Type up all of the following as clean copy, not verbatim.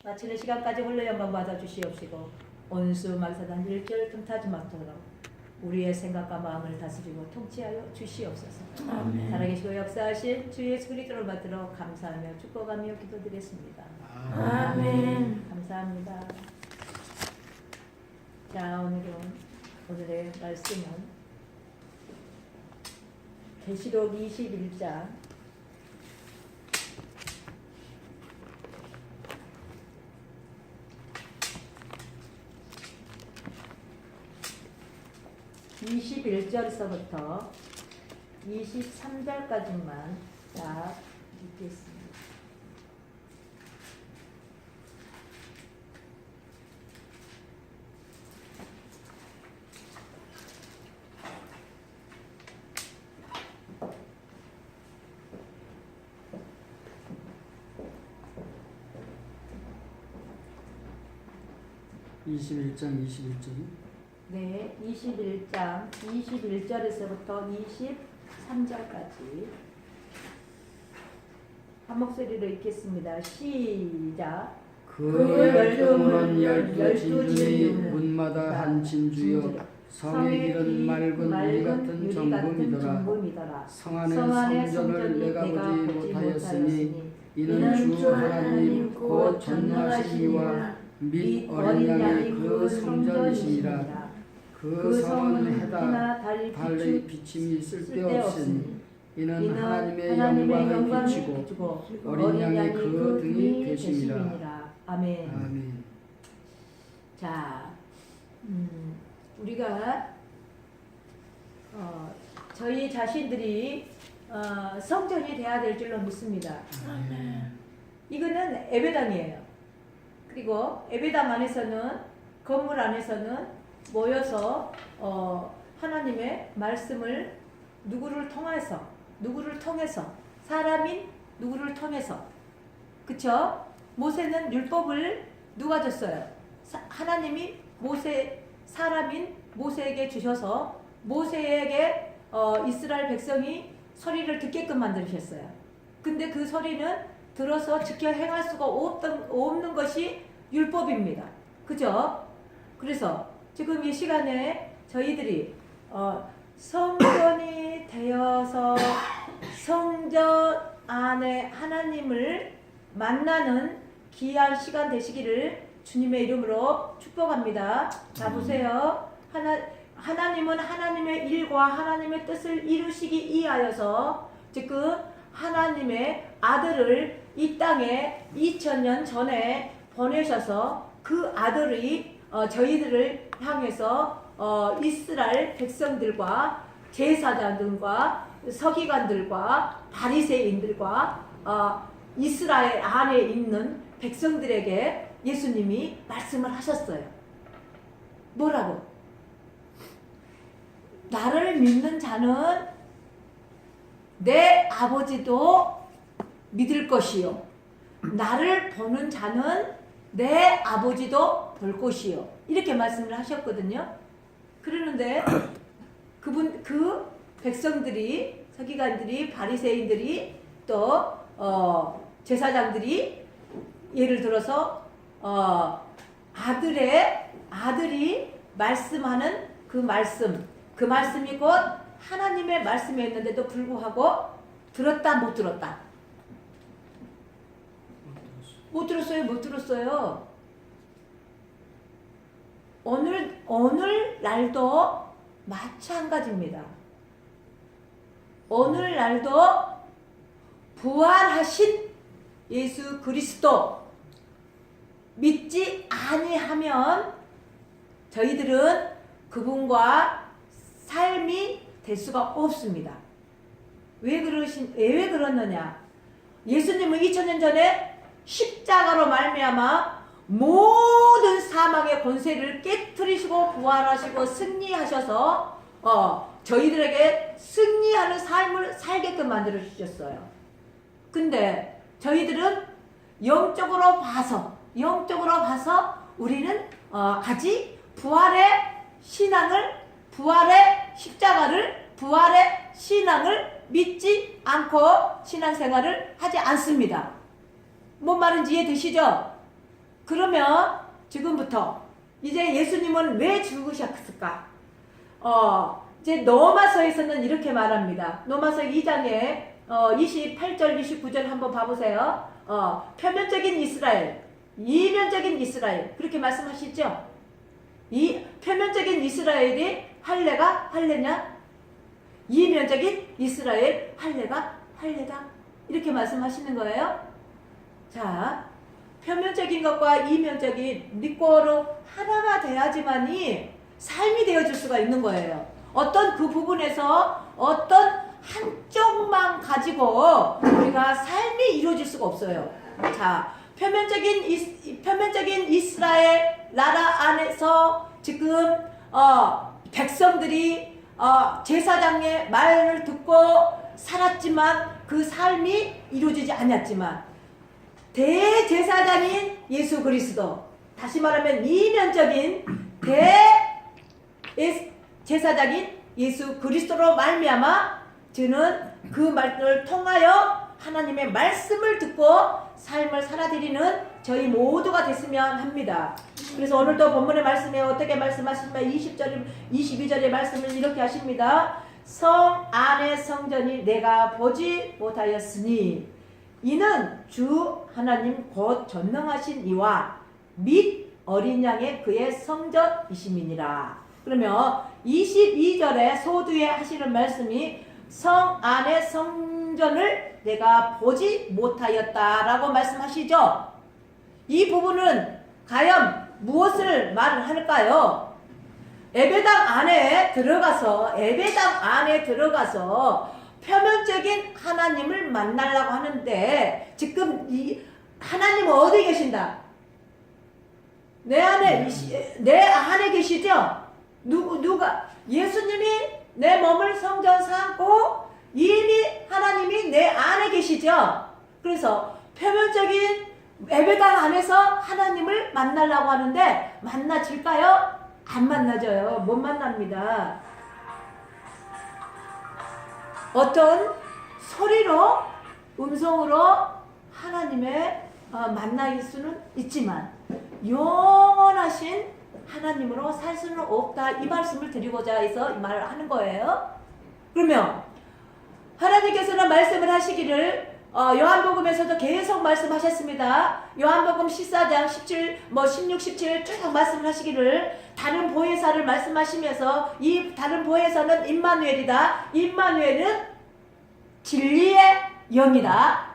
마치는 시간까지 홀로 영광 받아 주시옵시고 온수 말사단 일절 틈타지 않도록 우리의 생각과 마음을 다스리고 통치하여 주시옵소서. 아멘. 살아계시고 역사하신 주 예수 그리스도를 받들어 감사하며 축복하며 기도드렸습니다. 아멘. 감사합니다. 자, 오늘의 말씀은 계시록 21장 21절서부터 23절까지만 딱 읽겠습니다. 네, 21장 21절에서부터 23절까지 한 목소리로 읽겠습니다. 시작. 그 열두문은 열두 진주의 문마다 한 진주여 성의 길은 맑은 유리 같은 정금이더라. 성 안에 성전을 내가 보지 못하였으니 이는 주 하나님 곧 전능하신 이와 및 어린 양이 그 성전이시니라. 그 성은 해나 달의 비침이 쓸데없으니 이는 하나님의 영광을 비추고 어린 양이 그 등이 되심이라. 아멘. 아멘. 자, 우리가 저희 자신들이 성전이 돼야 될 줄로 믿습니다. 아멘. 이거는 예배당이에요. 그리고 예배당 안에서는 건물 안에서는 모여서 하나님의 말씀을 누구를 통해서 사람인 누구를 통해서 그쵸? 모세는 율법을 누가 줬어요? 하나님이 사람인 모세에게 주셔서 모세에게 이스라엘 백성이 소리를 듣게끔 만드셨어요. 근데 그 소리는 들어서 지켜 행할 수가 없는 것이 율법입니다. 그죠? 그래서 지금 이 시간에 저희들이 성전이 되어서 성전 안에 하나님을 만나는 귀한 시간 되시기를 주님의 이름으로 축복합니다. 자, 보세요. 하나님은 하나님의 일과 하나님의 뜻을 이루시기 위하여서 지금 하나님의 아들을 이 땅에 2000년 전에 보내셔서 그 아들이 저희들을 향해서 이스라엘 백성들과 제사장들과 서기관들과 바리새인들과 이스라엘 안에 있는 백성들에게 예수님이 말씀을 하셨어요. 뭐라고? 나를 믿는 자는 내 아버지도 믿을 것이요 나를 보는 자는 내 아버지도 볼 것이요 이렇게 말씀을 하셨거든요. 그러는데 그 백성들이 서기관들이 바리새인들이 또 제사장들이 예를 들어서 아들이 말씀하는 그 말씀이 곧 하나님의 말씀이었는데도 불구하고 들었다 못 들었다? 못 들었어요. 오늘 날도 마찬가지입니다. 오늘 날도 부활하신 예수 그리스도 믿지 아니하면 저희들은 그분과 삶이 될 수가 없습니다. 왜 그러느냐? 예수님은 2000년 전에 십자가로 말미암아 모든 사망의 권세를 깨트리시고 부활하시고 승리하셔서 저희들에게 승리하는 삶을 살게끔 만들어 주셨어요. 근데 저희들은 영적으로 봐서 우리는 아직 부활의 십자가를 부활의 신앙을 믿지 않고 신앙생활을 하지 않습니다. 뭔 말인지 이해되시죠? 그러면 지금부터 이제 예수님은 왜 죽으셨을까? 이제 로마서에서는 이렇게 말합니다. 로마서 2장에 28절, 29절 한번 봐보세요. 표면적인 이스라엘, 이면적인 이스라엘 그렇게 말씀하시죠? 이 표면적인 이스라엘이 할례냐? 이면적인 이스라엘 할례다 이렇게 말씀하시는 거예요. 자, 표면적인 것과 이면적인 믿고로 하나가 돼야지만이 삶이 되어줄 수가 있는 거예요. 어떤 그 부분에서 어떤 한쪽만 가지고 우리가 삶이 이루어질 수가 없어요. 자, 표면적인 이스라엘 나라 안에서 지금 백성들이 제사장의 말을 듣고 살았지만 그 삶이 이루어지지 않았지만 대제사장인 예수 그리스도, 다시 말하면 이면적인 대제사장인 예수 그리스도로 말미암아 저는 그 말을 통하여 하나님의 말씀을 듣고 삶을 살아드리는 저희 모두가 됐으면 합니다. 그래서 오늘도 본문의 말씀에 어떻게 말씀하시면 20절, 22절의 말씀을 이렇게 하십니다. 성 안의 성전이 내가 보지 못하였으니 이는 주 하나님 곧 전능하신 이와 및 어린 양의 그의 성전이심이니라. 그러면 22절에 소두에 하시는 말씀이 성 안의 성전을 내가 보지 못하였다라고 말씀하시죠. 이 부분은 과연 무엇을 말을 할까요? 예배당 안에 들어가서 표면적인 하나님을 만나려고 하는데 지금 이 하나님은 어디 계신다? 내 안에 계시죠? 누가? 예수님이 내 몸을 성전 삼고 이미 하나님이 내 안에 계시죠? 그래서 표면적인 예배당 안에서 하나님을 만나려고 하는데 만나질까요? 안 만나져요. 못 만납니다. 어떤 소리로, 음성으로 하나님의 만날 수는 있지만 영원하신 하나님으로 살 수는 없다. 이 말씀을 드리고자 해서 이 말을 하는 거예요. 그러면 하나님께서는 말씀을 하시기를 요한복음에서도 계속 말씀하셨습니다. 요한복음 14장 17, 16, 17 쭉 말씀을 하시기를 다른 보혜사를 말씀하시면서 이 다른 보혜사는 임마누엘이다. 임마누엘은 진리의 영이다.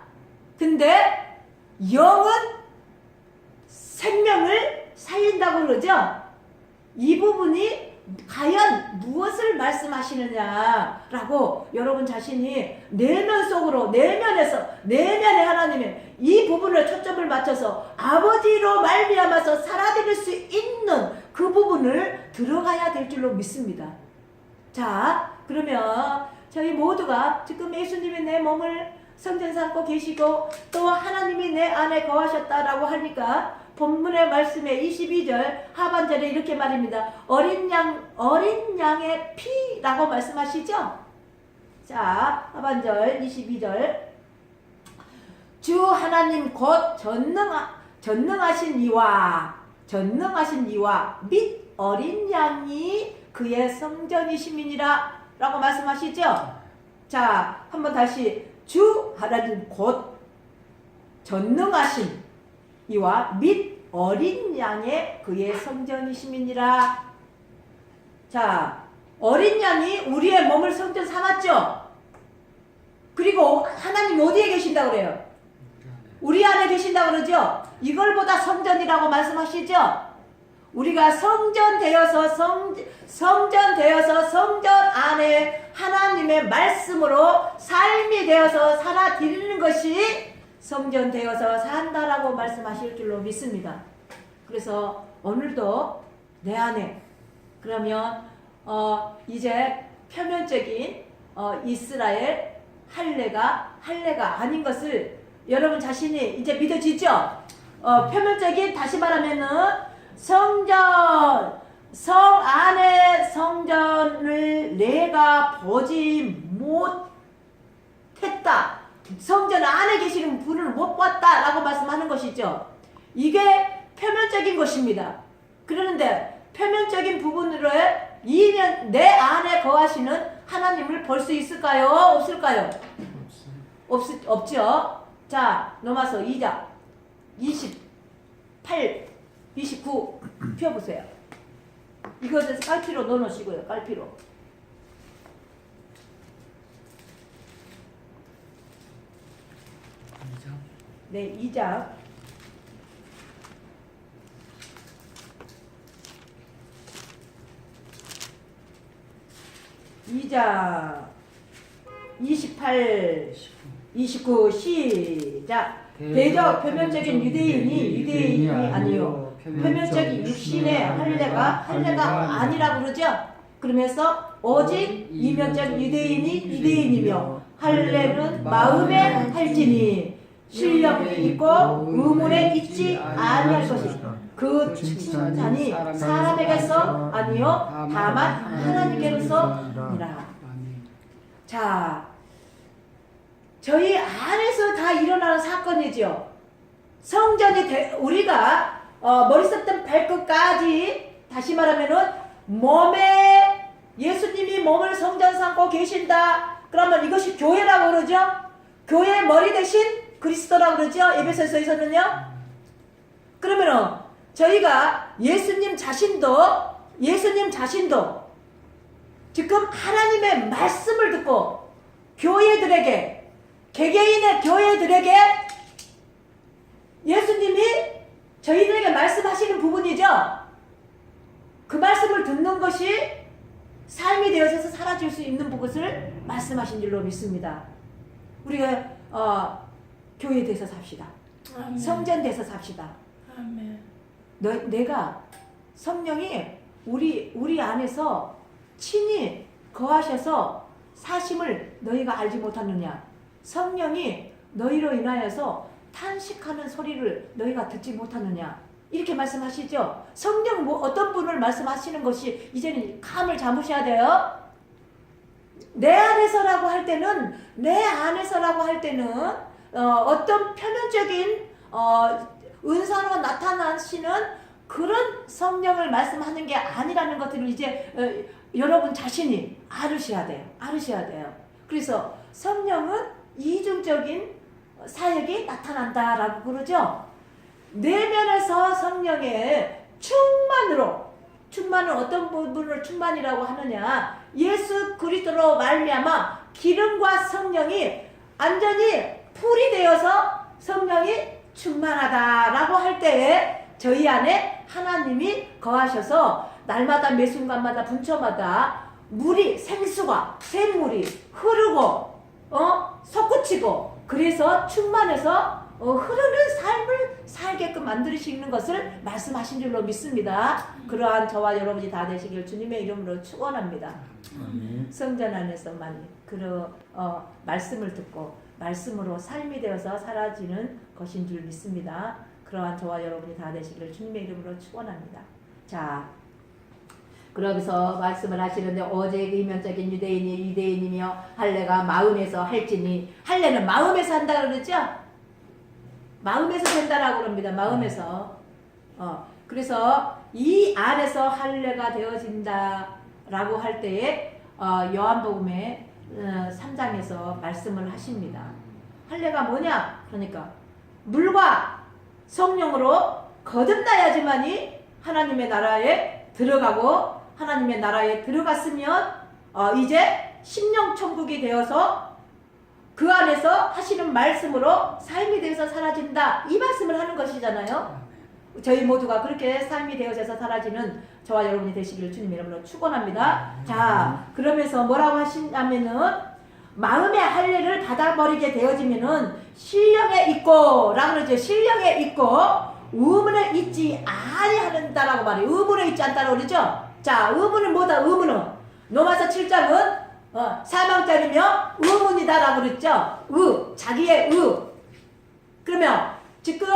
근데 영은 생명을 살린다고 그러죠. 이 부분이 과연 무엇을 말씀하시느냐라고 여러분 자신이 내면 속으로 내면에 하나님의 이 부분을 초점을 맞춰서 아버지로 말미암아서 살아드릴 수 있는 그 부분을 들어가야 될 줄로 믿습니다. 자, 그러면 저희 모두가 지금 예수님이 내 몸을 성전 삼고 계시고 또 하나님이 내 안에 거하셨다라고 하니까 본문의 말씀에 22절 하반절에 이렇게 말입니다. 어린 양의 피라고 말씀하시죠? 자, 하반절 22절 주 하나님 곧 전능하신 이와 및 어린 양이 그의 성전이심이니라 라고 말씀하시죠? 자, 한번 다시 주 하나님 곧 전능하신 이와 및 어린 양의 그의 성전이심이니라. 자, 어린 양이 우리의 몸을 성전 삼았죠? 그리고 하나님 어디에 계신다고 그래요? 우리 안에 계신다고 그러죠? 이걸보다 성전이라고 말씀하시죠? 우리가 성전 되어서 성전 안에 하나님의 말씀으로 삶이 되어서 살아드리는 것이 성전 되어서 산다라고 말씀하실 줄로 믿습니다. 그래서 오늘도 내 안에 그러면 이제 표면적인 이스라엘 할례가 아닌 것을 여러분 자신이 이제 믿어지죠? 표면적인 다시 말하면은 성 안의 성전을 내가 보지 못했다. 성전 안에 계시는 분을 못 봤다라고 말씀하는 것이죠. 이게 표면적인 것입니다. 그런데 표면적인 부분으로 내 안에 거하시는 하나님을 볼 수 있을까요? 없을까요? 없죠. 자, 넘어서 2장 28, 29 펴보세요. 이것에서 깔피로 넣어놓으시고요. 깔피로. 네, 2장 28, 29 시작. 대저 표면적인 유대인이 아니요 표면적인 육신의 할례가 아니라고 그러죠. 그러면서 오직 이면적 유대인이며 할례는 마음에 할지니 신령이 있고 의문에 있지 아니할 것이다. 그 칭찬이 사람에게서 아니요 다만 하나님께로서니라. 자, 저희 안에서 다 일어나는 사건이죠. 성전이 우리가 머리부터 발끝까지 다시 말하면은 몸에 예수님이 몸을 성전 삼고 계신다. 그러면 이것이 교회라고 그러죠. 교회의 머리 대신 그리스도라고 그러죠. 에베소서에서는요. 그러면은 저희가 예수님 자신도 지금 하나님의 말씀을 듣고 교회들에게 개개인의 교회들에게 예수님이 저희들에게 말씀하시는 부분이죠. 그 말씀을 듣는 것이 삶이 되어져서 사라질 수 있는 것을 말씀하신 줄로 믿습니다. 우리가 교회에 대해서 삽시다. 아멘. 성전 돼서 삽시다. 아멘. 내가 성령이 우리 안에서 친히 거하셔서 사심을 너희가 알지 못하느냐. 성령이 너희로 인하여서 탄식하는 소리를 너희가 듣지 못하느냐. 이렇게 말씀하시죠. 성령 어떤 분을 말씀하시는 것이 이제는 감을 잡으셔야 돼요. 내 안에서라고 할 때는 어떤 표면적인 은사로 나타나시는 그런 성령을 말씀하는 게 아니라는 것들을 이제 여러분 자신이 알으셔야 돼요. 그래서 성령은 이중적인 사역이 나타난다라고 그러죠. 내면에서 성령의 충만은 어떤 부분을 충만이라고 하느냐. 예수 그리스도로 말미암아 기름과 성령이 완전히 풀이 되어서 성령이 충만하다라고 할 때에 저희 안에 하나님이 거하셔서 날마다 매 순간마다 분초마다 생수가 샘물이 흐르고 솟구치고 그래서 충만해서 흐르는 삶을 살게끔 만드시는 것을 말씀하신 줄로 믿습니다. 그러한 저와 여러분이 다 되시길 주님의 이름으로 축원합니다. 성전 안에서만 말씀을 듣고 말씀으로 삶이 되어서 사라지는 것인 줄 믿습니다. 그러한 저와 여러분이 다 되시길 주님의 이름으로 축원합니다. 자, 그러면서 말씀을 하시는데 오직 이면적인 유대인이며 할례가 마음에서 할지니 할례는 마음에서 한다 그러죠? 마음에서 된다라고 합니다. 마음에서. 그래서 이 안에서 할례가 되어진다라고 할 때에 요한복음의 3장에서 말씀을 하십니다. 할례가 뭐냐? 그러니까 물과 성령으로 거듭나야지만이 하나님의 나라에 들어가고 하나님의 나라에 들어갔으면 이제 심령천국이 되어서 그 안에서 하시는 말씀으로 삶이 되어서 사라진다. 이 말씀을 하는 것이잖아요. 저희 모두가 그렇게 삶이 되어져서 사라지는 저와 여러분이 되시기를 주님 이름으로 축원합니다. 자, 그러면서 뭐라고 하시냐면은 마음의 할례를 받아버리게 되어지면은 신령에 있고 라고 그러죠. 신령에 있고 의문에 있지 아니하는다라고 말해요. 의문에 있지 않다라고 그러죠. 자, 의문은 뭐다? 의문은 로마서 7장은 사망자이며 의문이다라고 그랬죠. 자기의 그러면 지금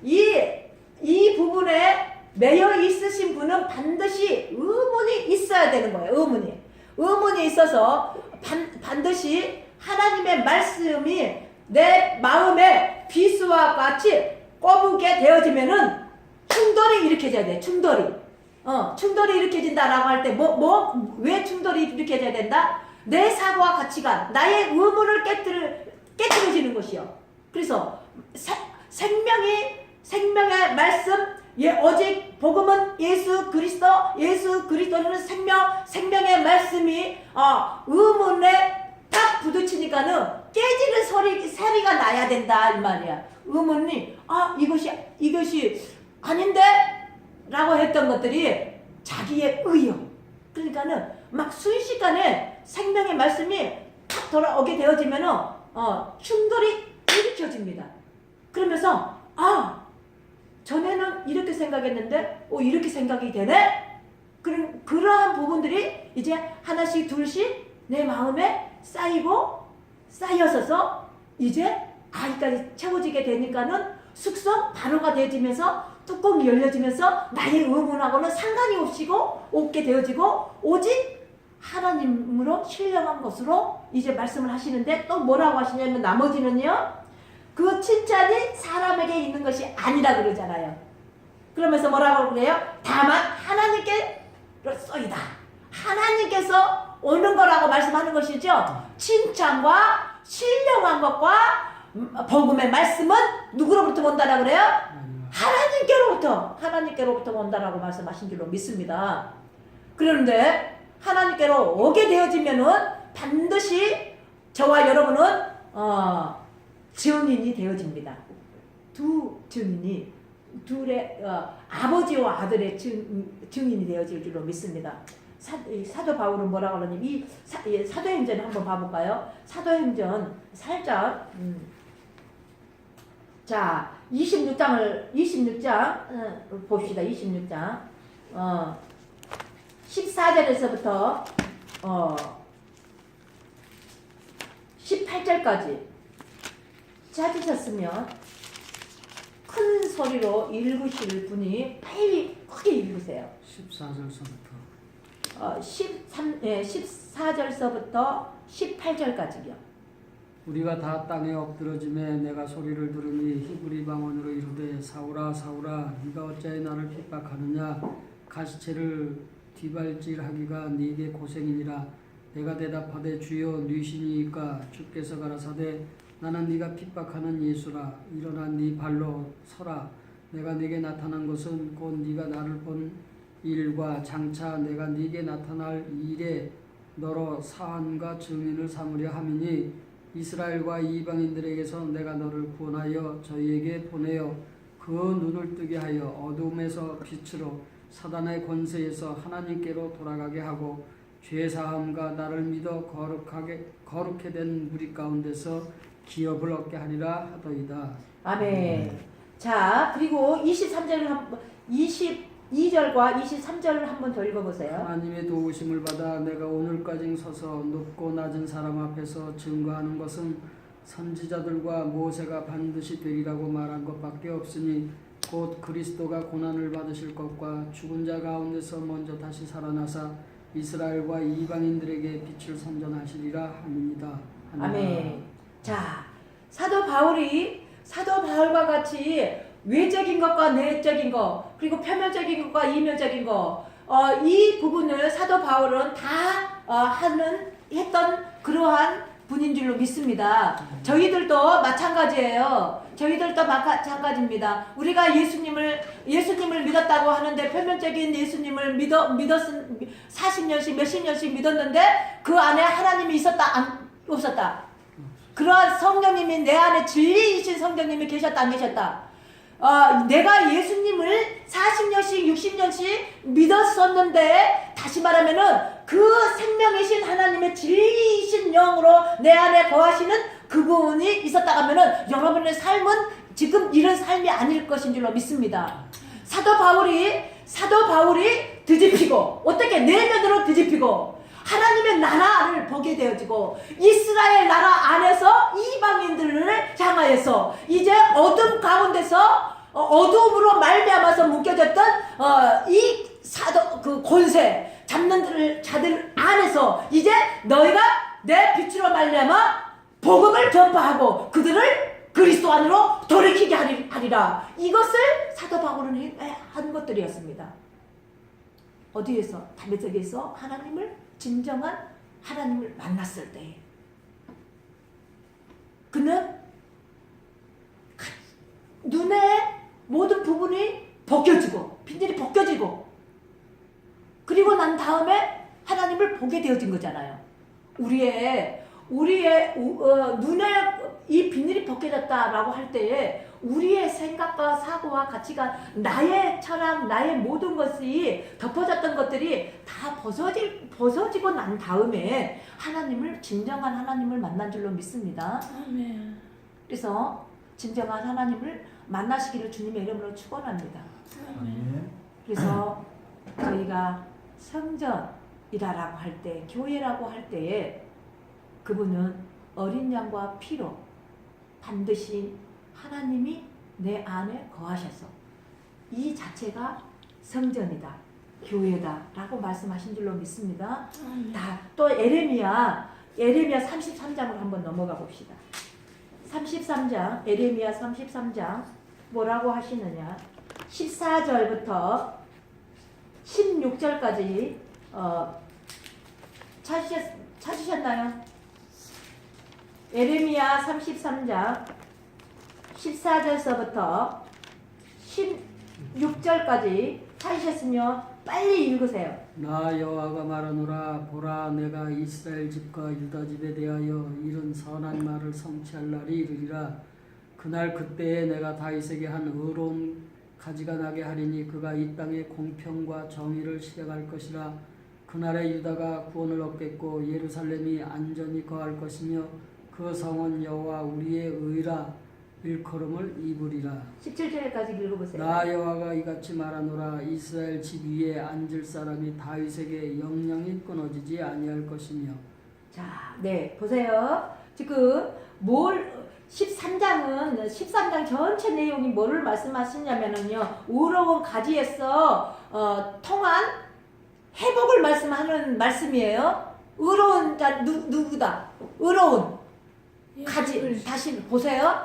이 부분에 매여 있으신 분은 반드시 의문이 있어야 되는 거예요. 의문이 있어서 반드시 하나님의 말씀이 내 마음에 비수와 같이 꼽게 되어지면은 충돌이 일으켜져야 돼. 충돌이 일으켜진다라고 할 때 왜 충돌이 일으켜져야 된다? 내 사고와 가치관, 나의 의문을 깨뜨려지는 것이요. 그래서 생명의 말씀, 오직 복음은 예수 그리스도는 생명의 말씀이 의문에 딱 부딪히니까는 깨지는 소리가 나야 된다 이 말이야. 의문이 이것이 아닌데 라고 했던 것들이 자기의 의요. 그러니까는 막 순식간에 생명의 말씀이 탁 돌아오게 되어지면은 충돌이 일으켜집니다. 그러면서 전에는 이렇게 생각했는데 이렇게 생각이 되네? 그러한 부분들이 이제 하나씩 둘씩 내 마음에 쌓여서서 이제 아이까지 채워지게 되니까는 숙성 발효가 되어지면서 뚜껑이 열려지면서 나의 의문하고는 상관이 없게 되어지고 오직 하나님으로 신령한 것으로 이제 말씀을 하시는데 또 뭐라고 하시냐면 나머지는요. 그 칭찬이 사람에게 있는 것이 아니라 그러잖아요. 그러면서 뭐라고 그래요? 다만 하나님께로서이다. 하나님께서 오는 거라고 말씀하는 것이죠. 칭찬과 신령한 것과 복음의 말씀은 누구로부터 온다라고 그래요? 하나님께로부터 온다라고 말씀하신 줄로 믿습니다. 그런데 하나님께로 오게 되어지면은 반드시 저와 여러분은 증인이 되어집니다. 두 증인이 둘의 아버지와 아들의 증인이 되어질 줄로 믿습니다. 사도 바울은 뭐라고 그러냐면 이 사도행전 한번 봐볼까요? 사도행전 살짝 자 26장 봅시다. 26장 14절에서부터 18절까지 찾으셨으면 큰 소리로 읽으실 분이 빨리 크게 읽으세요. 14절서부터 18절까지요. 우리가 다 땅에 엎드러짐에 내가 소리를 들으니 히브리 방언으로 이르되 사울아 사울아 네가 어찌하여 나를 핍박하느냐 가시체를 뒷발질하기가 네게 고생이니라. 내가 대답하되 주여 누이시니이까 주께서 가라사대 나는 네가 핍박하는 예수라. 일어나 네 발로 서라. 내가 네게 나타난 것은 곧 네가 나를 본 일과 장차 내가 네게 나타날 일에 너로 사한과 증인을 삼으려 함이니 이스라엘과 이방인들에게서 내가 너를 구원하여 저희에게 보내어 그 눈을 뜨게 하여 어둠에서 빛으로 사단의 권세에서 하나님께로 돌아가게 하고 죄사함과 나를 믿어 거룩해 된 무리 가운데서 기업을 얻게 하리라 하더이다. 아멘. 자, 그리고 22절과 23절을 한번 더 읽어보세요. 하나님의 도우심을 받아 내가 오늘까지 서서 높고 낮은 사람 앞에서 증거하는 것은 선지자들과 모세가 반드시 되리라고 말한 것밖에 없으니 곧 그리스도가 고난을 받으실 것과 죽은 자 가운데서 먼저 다시 살아나사 이스라엘과 이방인들에게 빛을 선전하시리라 함이니이다. 아멘. 자, 사도 바울과 같이 외적인 것과 내적인 것, 그리고 표면적인 것과 이면적인 것, 이 부분을 사도 바울은 다 했던 그러한 분인 줄로 믿습니다. 저희들도 마찬가지예요. 우리가 예수님을 믿었다고 하는데 표면적인 예수님을 믿었은 40년씩 몇십 년씩 믿었는데 그 안에 하나님이 있었다 없었다. 그러한 성령님이 내 안에 진리이신 성령님이 계셨다 안 계셨다. 내가 예수님을 40년씩 60년씩 믿었었는데 다시 말하면은 그 생명이신 하나님의 진리이신 영으로 내 안에 거하시는 그분이 있었다 하면은 여러분의 삶은 지금 이런 삶이 아닐 것인 줄로 믿습니다. 사도 바울이 뒤집히고 어떻게 내면으로 뒤집히고 하나님의 나라를 보게 되어지고 이스라엘 나라 안에서 이방인들을 향하여서 이제 어둠 가운데서 어둠으로 말미암아서 묶여졌던 이 그 권세 잡는 자들 안에서 이제 너희가 내 빛으로 말미암아 복음을 전파하고 그들을 그리스도 안으로 돌이키게 하리라. 이것을 사도 바울은 하나님이 한 것들이었습니다. 어디에서? 담에색에서 하나님을 진정한 하나님을 만났을 때 그는 눈의 모든 부분이 벗겨지고 빈들이 벗겨지고 그리고 난 다음에 하나님을 보게 되어진 거잖아요. 우리의 눈에 이 비늘이 벗겨졌다라고 할 때에 우리의 생각과 사고와 가치가 나의 철학, 나의 모든 것이 덮어졌던 것들이 다 벗어지고 난 다음에 하나님을 진정한 하나님을 만난 줄로 믿습니다. 아멘. 그래서 진정한 하나님을 만나시기를 주님의 이름으로 축원합니다. 아멘. 그래서 저희가 성전이라고 할 때, 교회라고 할 때에 그분은 어린 양과 피로 반드시 하나님이 내 안에 거하셔서 이 자체가 성전이다, 교회다 라고 말씀하신 줄로 믿습니다. 또 에레미야 33장으로 한번 넘어가 봅시다. 33장, 에레미야 33장 뭐라고 하시느냐, 14절부터 16절까지 찾으셨나요? 에레미야 33장 14절서부터 16절까지 찾으셨으면 빨리 읽으세요. 나 여호와가 말하노라. 보라, 내가 이스라엘 집과 유다 집에 대하여 이런 선한 말을 성취할 날이 이르리라. 그날 그때에 내가 다윗에게 한 의로운 가지가 나게 하리니 그가 이 땅에 공평과 정의를 시행할 것이라. 그날에 유다가 구원을 얻겠고 예루살렘이 안전히 거할 것이며 그 성은 여호와 우리의 의라 일컬음을 입으리라. 17절까지 읽어보세요. 나 여호와가 이같이 말하노라. 이스라엘 집 위에 앉을 사람이 다윗에게 영영이 끊어지지 아니할 것이며. 자, 네, 보세요. 지금 13장 전체 내용이 뭐를 말씀하시냐면요, 의로운 가지에서 통한 회복을 말씀하는 말씀이에요. 의로운 자 누구다? 의로운 가지. 다시 보세요.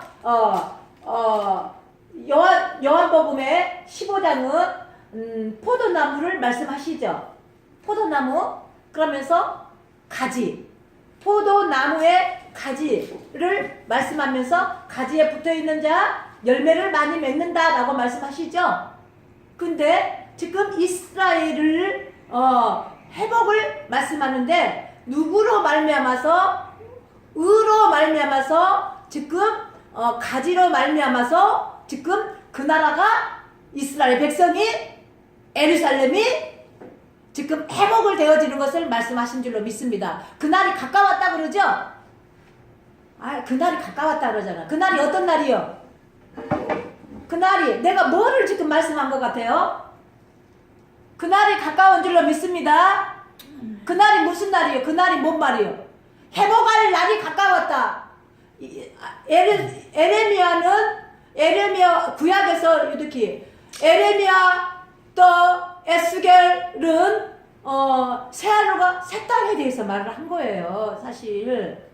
요한복음의 15장은 포도나무를 말씀하시죠. 포도나무, 그러면서 가지, 포도나무의 가지를 말씀하면서 가지에 붙어있는 자 열매를 많이 맺는다 라고 말씀하시죠. 근데 지금 이스라엘을 회복을 말씀하는데 누구로 말미암아서? 의로 말미암아서 지금 가지로 말미암아서 지금 그 나라가 이스라엘 백성이 예루살렘이 지금 회복을 되어지는 것을 말씀하신 줄로 믿습니다. 그날이 가까웠다 그러죠? 그날이 가까웠다 그러잖아. 그날이 어떤 날이요? 그날이 내가 뭐를 지금 말씀한 것 같아요? 그날이 가까운 줄로 믿습니다. 그날이 무슨 날이요? 그날이 뭔 말이요? 회복할 날이 가까웠다. 에레미야 구약에서 이렇게 에레미야 또 에스겔은 새하늘과 새 땅에 대해서 말을 한 거예요. 사실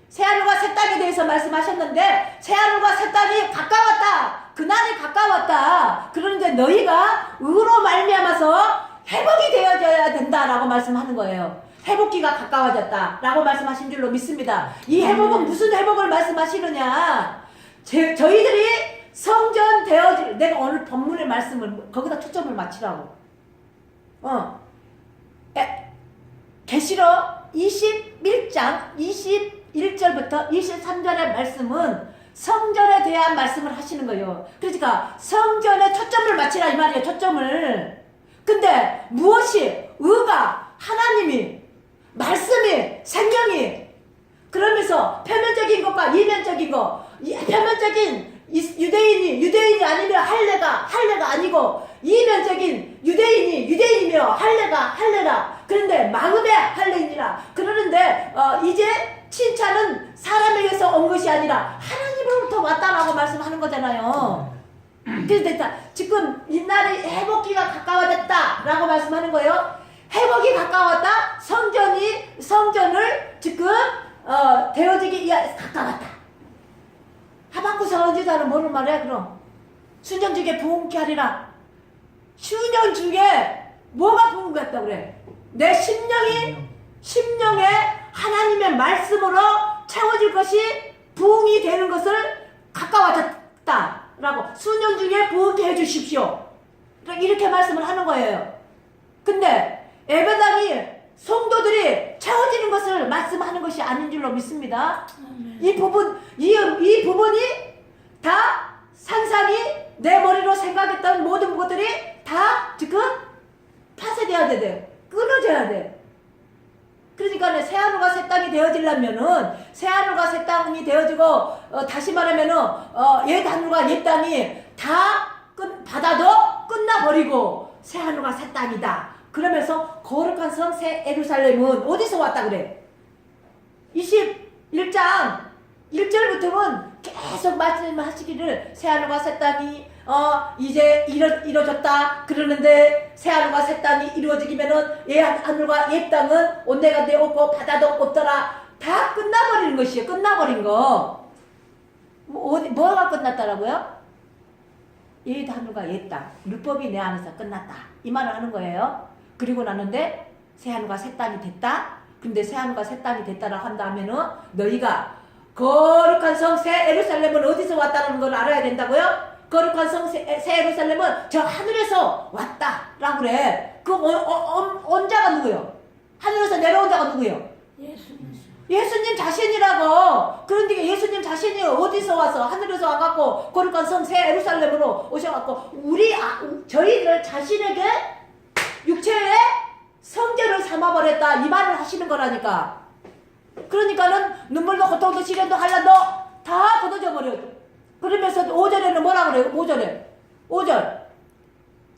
새하늘과 새 땅에 대해서 말씀하셨는데 새하늘과 새 땅이 가까웠다. 그날이 가까웠다. 그런데 너희가 의로 말미암아서 회복이 되어져야 된다라고 말씀하는 거예요. 회복기가 가까워졌다라고 말씀하신 줄로 믿습니다. 이 회복은 무슨 회복을 말씀하시느냐? 저희들이 성전 되어질, 내가 오늘 본문의 말씀을 거기다 초점을 맞추라고. 계시록 21장 21절부터 23절의 말씀은 성전에 대한 말씀을 하시는 거예요. 그러니까 성전에 초점을 맞추라 이 말이에요. 초점을. 근데 무엇이? 의가, 하나님이, 말씀이, 생명이, 그러면서 표면적인 것과 이면적인 것, 표면적인 유대인이 아니면 할례가 아니고, 이면적인 유대인이며 할례라. 그런데 마음의 할례이니라. 그러는데 이제 칭찬은 사람에게서 온 것이 아니라 하나님으로부터 왔다라고 말씀하는 거잖아요. 그래서 지금 이날이 회복기가 가까워졌다라고 말씀하는 거예요. 회복이 가까웠다. 성전을 지금 되어지기 가까웠다. 하박국 선지자는 뭐를 말해? 그럼 수년 중에 부흥케 하리라. 수년 중에 뭐가 부흥겠다 그래? 내 심령에 하나님의 말씀으로 채워질 것이 부흥이 되는 것을 가까워졌다라고, 수년 중에 부흥케 해주십시오, 이렇게 말씀을 하는 거예요. 근데 예배당이 성도들이 채워지는 것을 말씀하는 것이 아닌 줄로 믿습니다. 이 부분이 다 산상이 내 머리로 생각했던 모든 것들이 다 지금 파쇄되어야 돼. 끊어져야 돼. 그러니까 새하늘과 새 땅이 되어지려면은, 새하늘과 새 땅이 되어지고, 다시 말하면은 옛 하늘과 옛 땅이 다 바다도 끝나버리고 새하늘과 새 땅이다. 그러면서 거룩한 성 새 예루살렘은 어디서 왔다 그래? 21장 1절부터는 계속 말씀하시기를 새하늘과 새 땅이 이제 이루어졌다 그러는데, 새하늘과 새 땅이 이루어지기면은 옛 하늘과 옛 땅은 온데간데 없고 바다도 없더라. 다 끝나버리는 것이에요. 끝나버린 거. 뭐가 끝났다라고요? 옛 하늘과 옛 땅, 율법이 내 안에서 끝났다, 이 말을 하는 거예요. 그리고 나는데 새하늘과 새 땅이 됐다. 근데 새하늘과 새 땅이 됐다라고 한다면은 너희가 거룩한 성 새 예루살렘은 어디서 왔다는 걸 알아야 된다고요? 거룩한 성 새 예루살렘은 저 하늘에서 왔다라고 그래. 그 온 자가 누구요? 하늘에서 내려온 자가 누구요? 예수님 자신이라고. 그런데 예수님 자신이 어디서 와서 하늘에서 와갖고 거룩한 성 새 예루살렘으로 오셔갖고 저희들 자신에게 육체의 성전을 삼아버렸다, 이 말을 하시는 거라니까. 그러니까는 눈물도 고통도 시련도 환난도 다 걷어져 버려. 그러면서 5절에는 뭐라 그래요? 5절.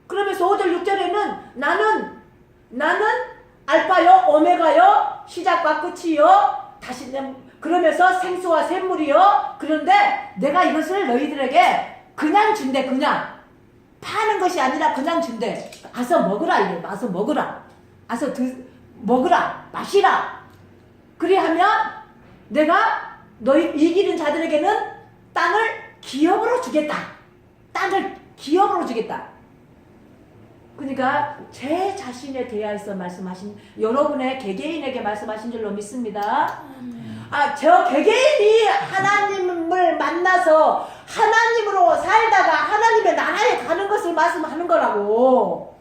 그러면서 5절 6절에는 나는 알파요 오메가요 시작과 끝이요 다시는, 그러면서 생수와 샘물이요. 그런데 내가 이것을 너희들에게 그냥 준대. 그냥 파는 것이 아니라 그냥 준대. 가서 먹으라 이래. 가서 먹으라. 가서 먹으라. 마시라. 그리하면 내가 너희 이기는 자들에게는 땅을 기업으로 주겠다. 땅을 기업으로 주겠다. 그러니까 제 자신에 대하여서 말씀하신, 여러분의 개개인에게 말씀하신 줄로 믿습니다. 저 개개인이 하나님을 만나서 하나님으로 살다가 하나님의 나라에 가는 것을 말씀하는 거라고.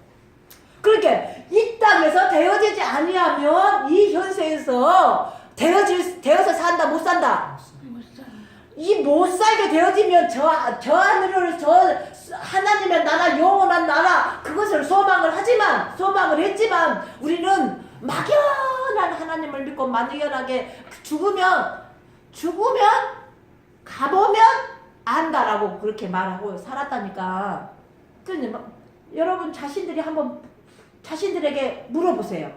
그러니까 이 땅에서 되어지지 아니하면 이 현세에서 되어서 산다, 못 산다? 이 못 살게 되어지면 저 하늘을, 저 하나님의 나라, 영원한 나라, 그것을 소망을 했지만 우리는 막연한 하나님을 믿고 막연하게 죽으면 가보면 안다라고 그렇게 말하고 살았다니까. 그러니까 여러분 자신들이 한번 자신들에게 물어보세요.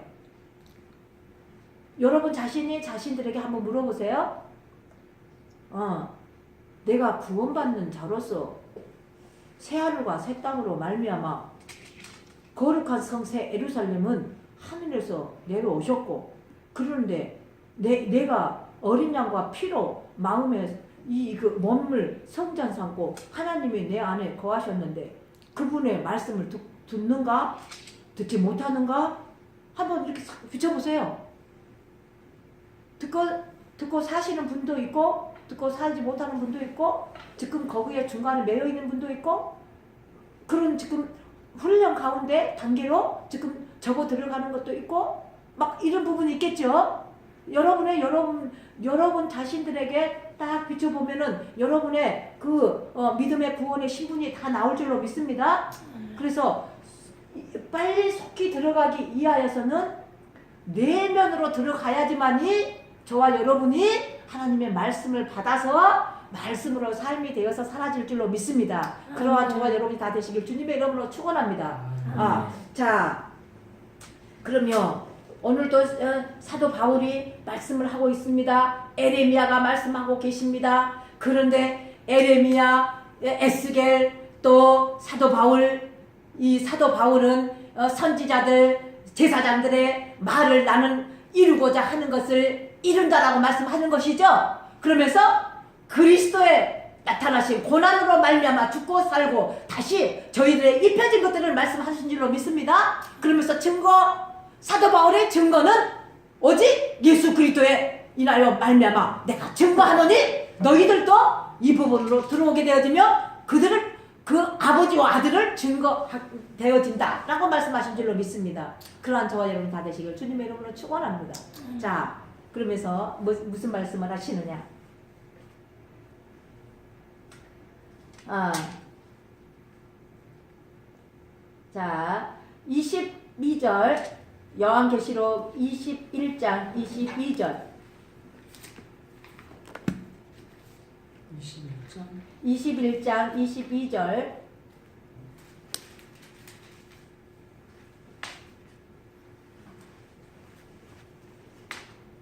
여러분 자신들에게 한번 물어보세요. 내가 구원받는 자로서 새하늘과 새 땅으로 말미암아 거룩한 성 새 예루살렘은 하늘에서 내려오셨고, 그런데 내가 어린 양과 피로 마음에 그 몸을 성전 삼고 하나님이 내 안에 거하셨는데 그분의 말씀을 듣는가? 듣지 못하는가? 한번 이렇게 비춰보세요. 듣고 사시는 분도 있고 듣고 살지 못하는 분도 있고, 지금 거기에 중간에 매여 있는 분도 있고, 그런 지금 훈련 가운데 단계로 지금 접어 들어가는 것도 있고, 막 이런 부분이 있겠죠. 여러분 자신들에게 딱 비춰보면은 여러분의 믿음의 구원의 신분이 다 나올 줄로 믿습니다. 그래서 빨리 속히 들어가기 위하여서는 내면으로 들어가야지만이 저와 여러분이 하나님의 말씀을 받아서 말씀으로 삶이 되어서 사라질 줄로 믿습니다. 그러한 저와 여러분이 다 되시길 주님의 이름으로 축원합니다. 자, 그러면 오늘도 사도 바울이 말씀을 하고 있습니다. 에레미야가 말씀하고 계십니다. 그런데 에레미야, 에스겔, 또 사도 바울, 이 사도 바울은 선지자들, 제사장들의 말을 나는 이루고자 하는 것을 이룬다라고 말씀하는 것이죠. 그러면서 그리스도의 나타나신 고난으로 말미암아 죽고 살고 다시 저희들의 입혀진 것들을 말씀하신 줄로 믿습니다. 그러면서 증거, 사도 바울의 증거는 오직 예수 그리스도의 인하여 말미암아 내가 증거하노니 너희들도 이 부분으로 들어오게 되어지며 그들을 그 아버지와 아들을 증거되어진다 라고 말씀하신 줄로 믿습니다. 그러한 저와 여러분 다 되시길 주님의 이름으로 축원합니다. 자, 그러면서 무슨 말씀을 하시느냐? 자, 22절 요한계시록 21장 22절 21장 22절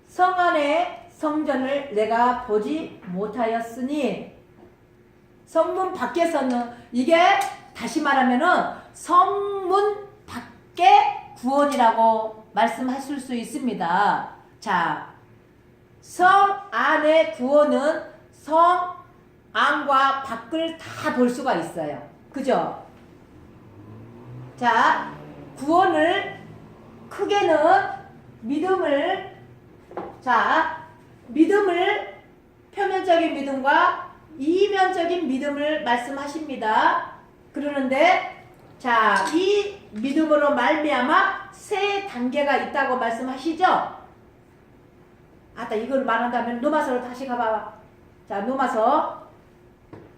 성 안에 성전을 내가 보지 못하였으니 성문 밖에서는 이게 다시 말하면은 성문 밖의 구원이라고 말씀하실 수 있습니다. 자, 성 안의 구원은 성 안과 밖을 다 볼 수가 있어요. 그죠? 자, 구원을 크게는 믿음을 표면적인 믿음과 이면적인 믿음을 말씀하십니다. 그러는데 자, 이 믿음으로 말미암아 세 단계가 있다고 말씀하시죠? 아따 이걸 말한다면 로마서로 다시 가봐. 자, 로마서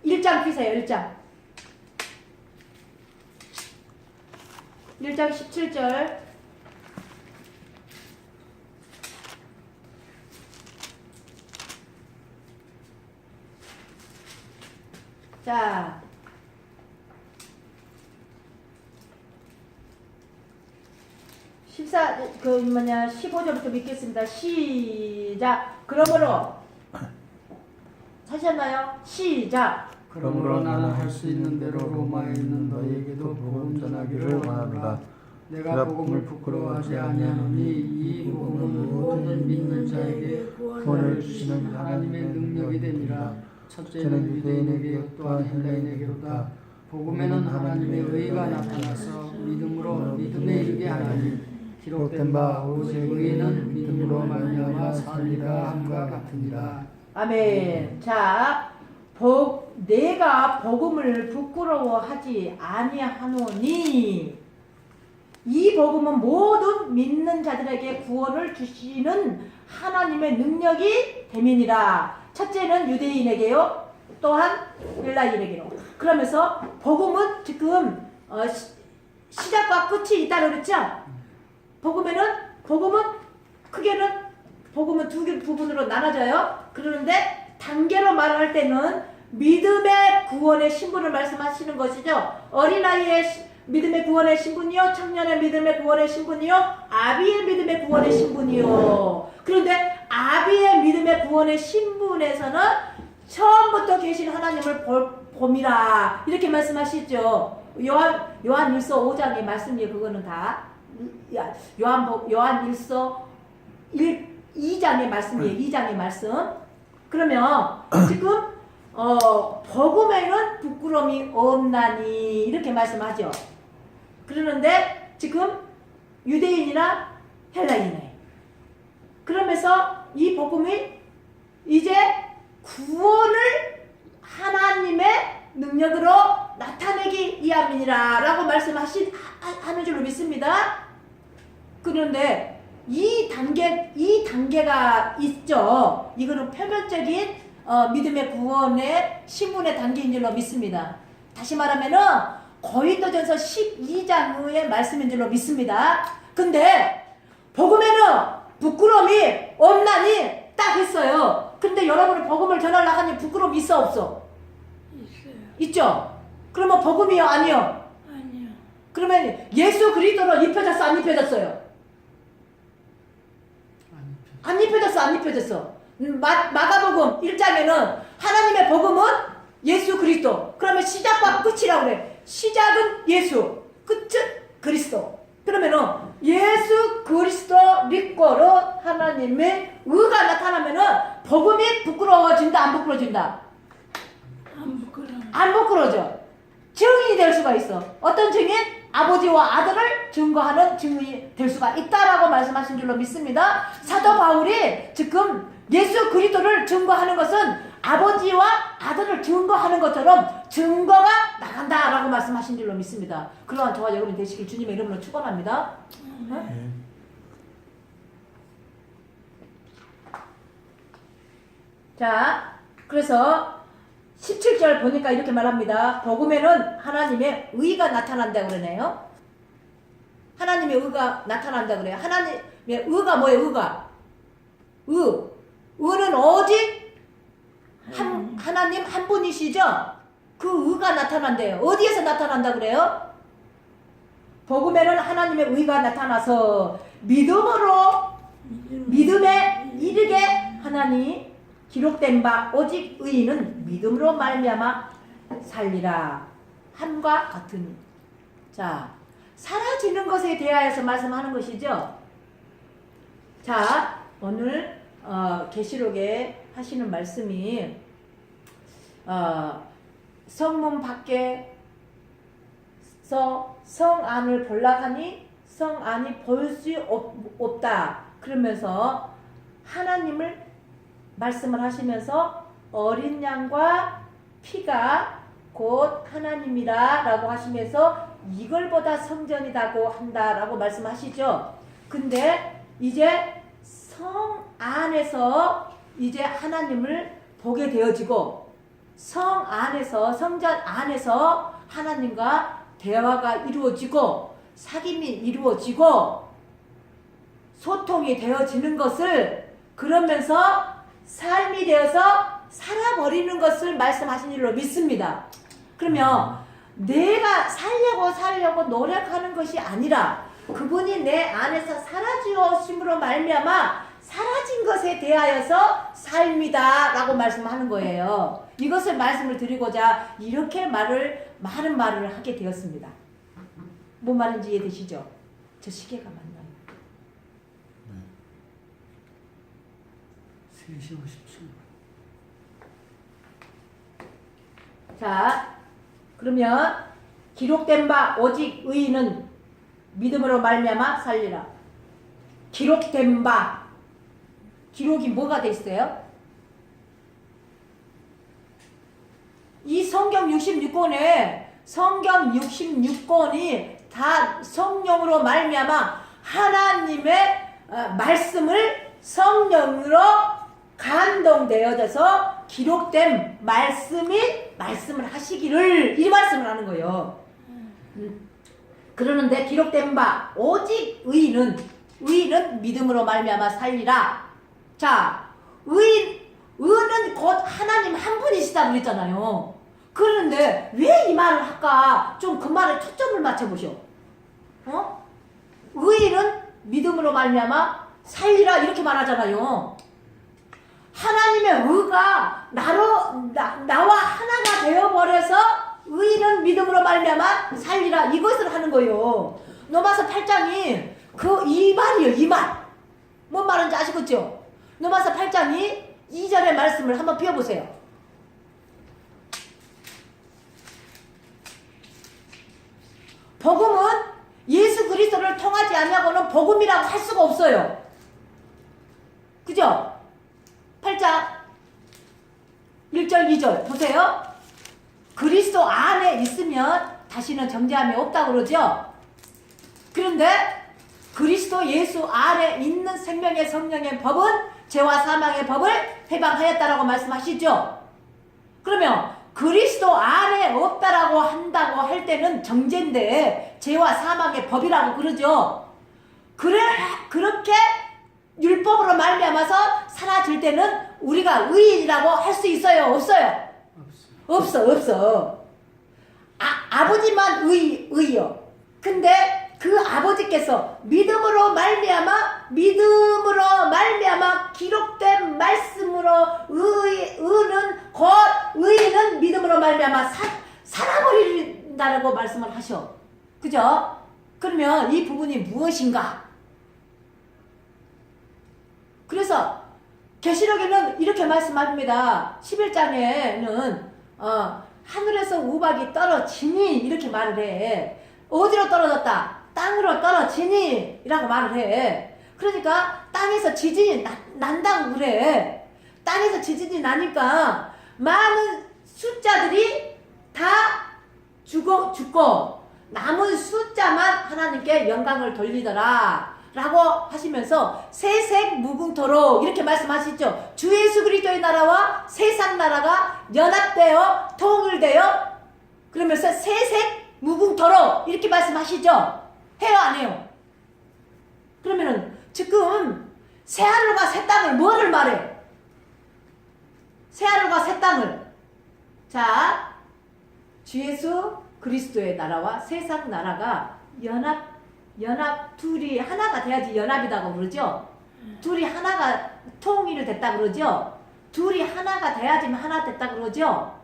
1장 피세요. 1장 17절 자, 15절부터 믿겠습니다. 시작. 그러므로 하셨나요? 시작. 그러므로 나는 할 수 있는 대로 로마에 있는 너희에게도 복음 전하기를 원합니다. 내가 복음을 부끄러워하지 아니하노니 이 복음은 모든 믿는 자에게 구원을 주시는 하나님의 능력이 되니라. 첫째는 유대인에게 또한 헬라인에게로다. 복음에는 하나님의 의가 나타나서 믿음으로 믿음에 이르게 하나니 기록된 바 오직 의인은 믿음으로 말미암아 살리라 함과 같으니라. 아멘. 자, 내가 복음을 부끄러워하지 아니하노니 이 복음은 모든 믿는 자들에게 구원을 주시는 하나님의 능력이 됨이니라. 첫째는 유대인에게요, 또한 헬라인에게로. 그러면서 복음은 지금 시작과 끝이 있다고 그랬죠? 복음은 크게는 복음은 두 개 부분으로 나눠져요. 그러는데 단계로 말할 때는 믿음의 구원의 신분을 말씀하시는 것이죠. 어린아이의 믿음의 구원의 신분이요, 청년의 믿음의 구원의 신분이요, 아비의 믿음의 구원의 신분이요. 그런데 아비의 믿음의 구원의 신분에서는 처음부터 계신 하나님을 봄이라 이렇게 말씀하시죠. 요한일서 5장의 말씀이에요. 그거는 다 요한일서 2장의 말씀이에요. 2장의 말씀. 그러면 지금 복음에는 부끄러움이 없나니 이렇게 말씀하죠. 그러는데 지금 유대인이나 헬라인이에요. 그러면서 이 복음이 이제 구원을 하나님의 능력으로 나타내기 위함이니라 라고 하는 줄로 믿습니다. 그런데 이 단계가 있죠. 이거는 표면적인 믿음의 구원의 신분의 단계인 줄로 믿습니다. 다시 말하면은 고린도전서 12장의 말씀인 줄로 믿습니다. 근데 복음에는 부끄러움이 없나니 딱 했어요. 근데 여러분은 복음을 전하려고 하니 부끄러움이 있어 없어? 있어요. 있죠? 그러면 복음이요 아니요? 아니요. 그러면 예수 그리스도로 입혀졌어 안 입혀졌어요? 안 입혀졌어 안 입혀졌어? 마가복음 1장에는 하나님의 복음은 예수 그리스도. 그러면 시작과 끝이라고 그래. 시작은 예수, 끝은 그리스도. 그러면은 예수 그리스도 믿고로 하나님의 의가 나타나면은 복음이 부끄러워진다 안 부끄러워진다? 안 부끄러져. 증인이 될 수가 있어. 어떤 증인? 아버지와 아들을 증거하는 증인이 될 수가 있다라고 말씀하신 줄로 믿습니다. 사도 바울이 지금 예수 그리스도를 증거하는 것은 아버지와 아들을 증거하는 것처럼 증거가 나간다라고 말씀하신 줄로 믿습니다. 그러한 저와 여러분이 되시길 주님의 이름으로 축원합니다. 자, 그래서 17절 보니까 이렇게 말합니다. 복음에는 하나님의 의가 나타난다 그러네요. 하나님의 의가 나타난다 그래요. 하나님의 의가 뭐예요? 의가. 의는 오직 하나님 한 분이시죠? 그 의가 나타난대요. 어디에서 나타난다 그래요? 복음에는 하나님의 의가 나타나서 믿음에 이르게 하나니 기록된 바 오직 의인은 믿음으로 말미암아 살리라 함과 같으니. 자, 사라지는 것에 대하여서 말씀하는 것이죠. 자, 오늘 계시록에 하시는 말씀이 성문 밖에서 성 안을 볼락하니 성 안이 볼 수 없다 그러면서 하나님을 말씀을 하시면서 어린 양과 피가 곧 하나님이라 라고 하시면서 이걸보다 성전이라고 한다라고 말씀하시죠. 근데 이제 성 안에서 이제 하나님을 보게 되어지고 성 안에서 성전 안에서 하나님과 대화가 이루어지고 사귐이 이루어지고 소통이 되어지는 것을 그러면서 삶이 되어서 살아버리는 것을 말씀하신 일로 믿습니다. 그러면 내가 살려고 노력하는 것이 아니라 그분이 내 안에서 사라지심으로 말미암아 사라진 것에 대하여서 삶이다 라고 말씀하는 거예요. 이것을 말씀을 드리고자 이렇게 많은 말을 하게 되었습니다. 뭔 말인지 이해되시죠? 저 시계가 맞나요? 3시 57분. 자, 그러면 기록된 바 오직 의인은 믿음으로 말미암아 살리라. 기록된 바, 기록이 뭐가 돼 있어요? 이 성경 66권이 다 성령으로 말미암아 하나님의 말씀을 성령으로 감동되어져서 기록된 말씀을 하시기를 이 말씀을 하는 거예요. 그러는데 기록된 바 오직 의인은 믿음으로 말미암아 살리라. 자, 의는 곧 하나님 한 분이시다 그랬잖아요. 그런데 왜 이 말을 할까? 좀 그 말에 초점을 맞춰보셔. 의인은 믿음으로 말미암아 살리라 이렇게 말하잖아요. 하나님의 의가 나와 하나가 되어버려서 의인은 믿음으로 말미암아 살리라 이것을 하는 거예요. 로마서 8장이 이 말이에요. 이 말. 뭔 말인지 아시겠죠? 로마서 8장이 2절의 말씀을 한번 비워보세요. 복음은 예수 그리스도를 통하지 않냐고는 복음이라고 할 수가 없어요. 그죠? 8장 1절 2절 보세요. 그리스도 안에 있으면 다시는 정죄함이 없다고 그러죠. 그런데 그리스도 예수 안에 있는 생명의 성령의 법은 죄와 사망의 법을 해방하였다라고 말씀하시죠. 그러면 그리스도 안에 없다라고 한다고 할 때는 정죄인데 죄와 사망의 법이라고 그러죠. 그렇게 율법으로 말미암아서 사라질 때는 우리가 의인이라고 할 수 있어요? 없어요? 없어. 아버지만 의요. 근데 그 아버지께서 믿음으로 말미암아 기록된 말씀으로 의는 곧 의인은 믿음으로 말미암아 살아버린다라고 말씀을 하셔. 그죠? 그러면 이 부분이 무엇인가? 그래서 계시록에는 이렇게 말씀합니다. 11장에는 하늘에서 우박이 떨어지니 이렇게 말을 해. 어디로 떨어졌다? 땅으로 떨어지니 이라고 말을 해. 그러니까 땅에서 지진이 난다고 그래. 땅에서 지진이 나니까 많은 숫자들이 다 죽고 남은 숫자만 하나님께 영광을 돌리더라 라고 하시면서 세색 무궁토록 이렇게 말씀하시죠. 주 예수 그리스도의 나라와 세상 나라가 연합되어 통일되어 그러면서 세색 무궁토록 이렇게 말씀하시죠. 해요 안 해요? 그러면은 지금 새하늘과 새 땅을 뭐를 말해? 새하늘과 새 땅을 자 주 예수 그리스도의 나라와 세상 나라가 연합 둘이 하나가 돼야지 연합이라고 그러죠. 둘이 하나가 통일이 됐다 그러죠. 둘이 하나가 돼야지만 하나 됐다 그러죠.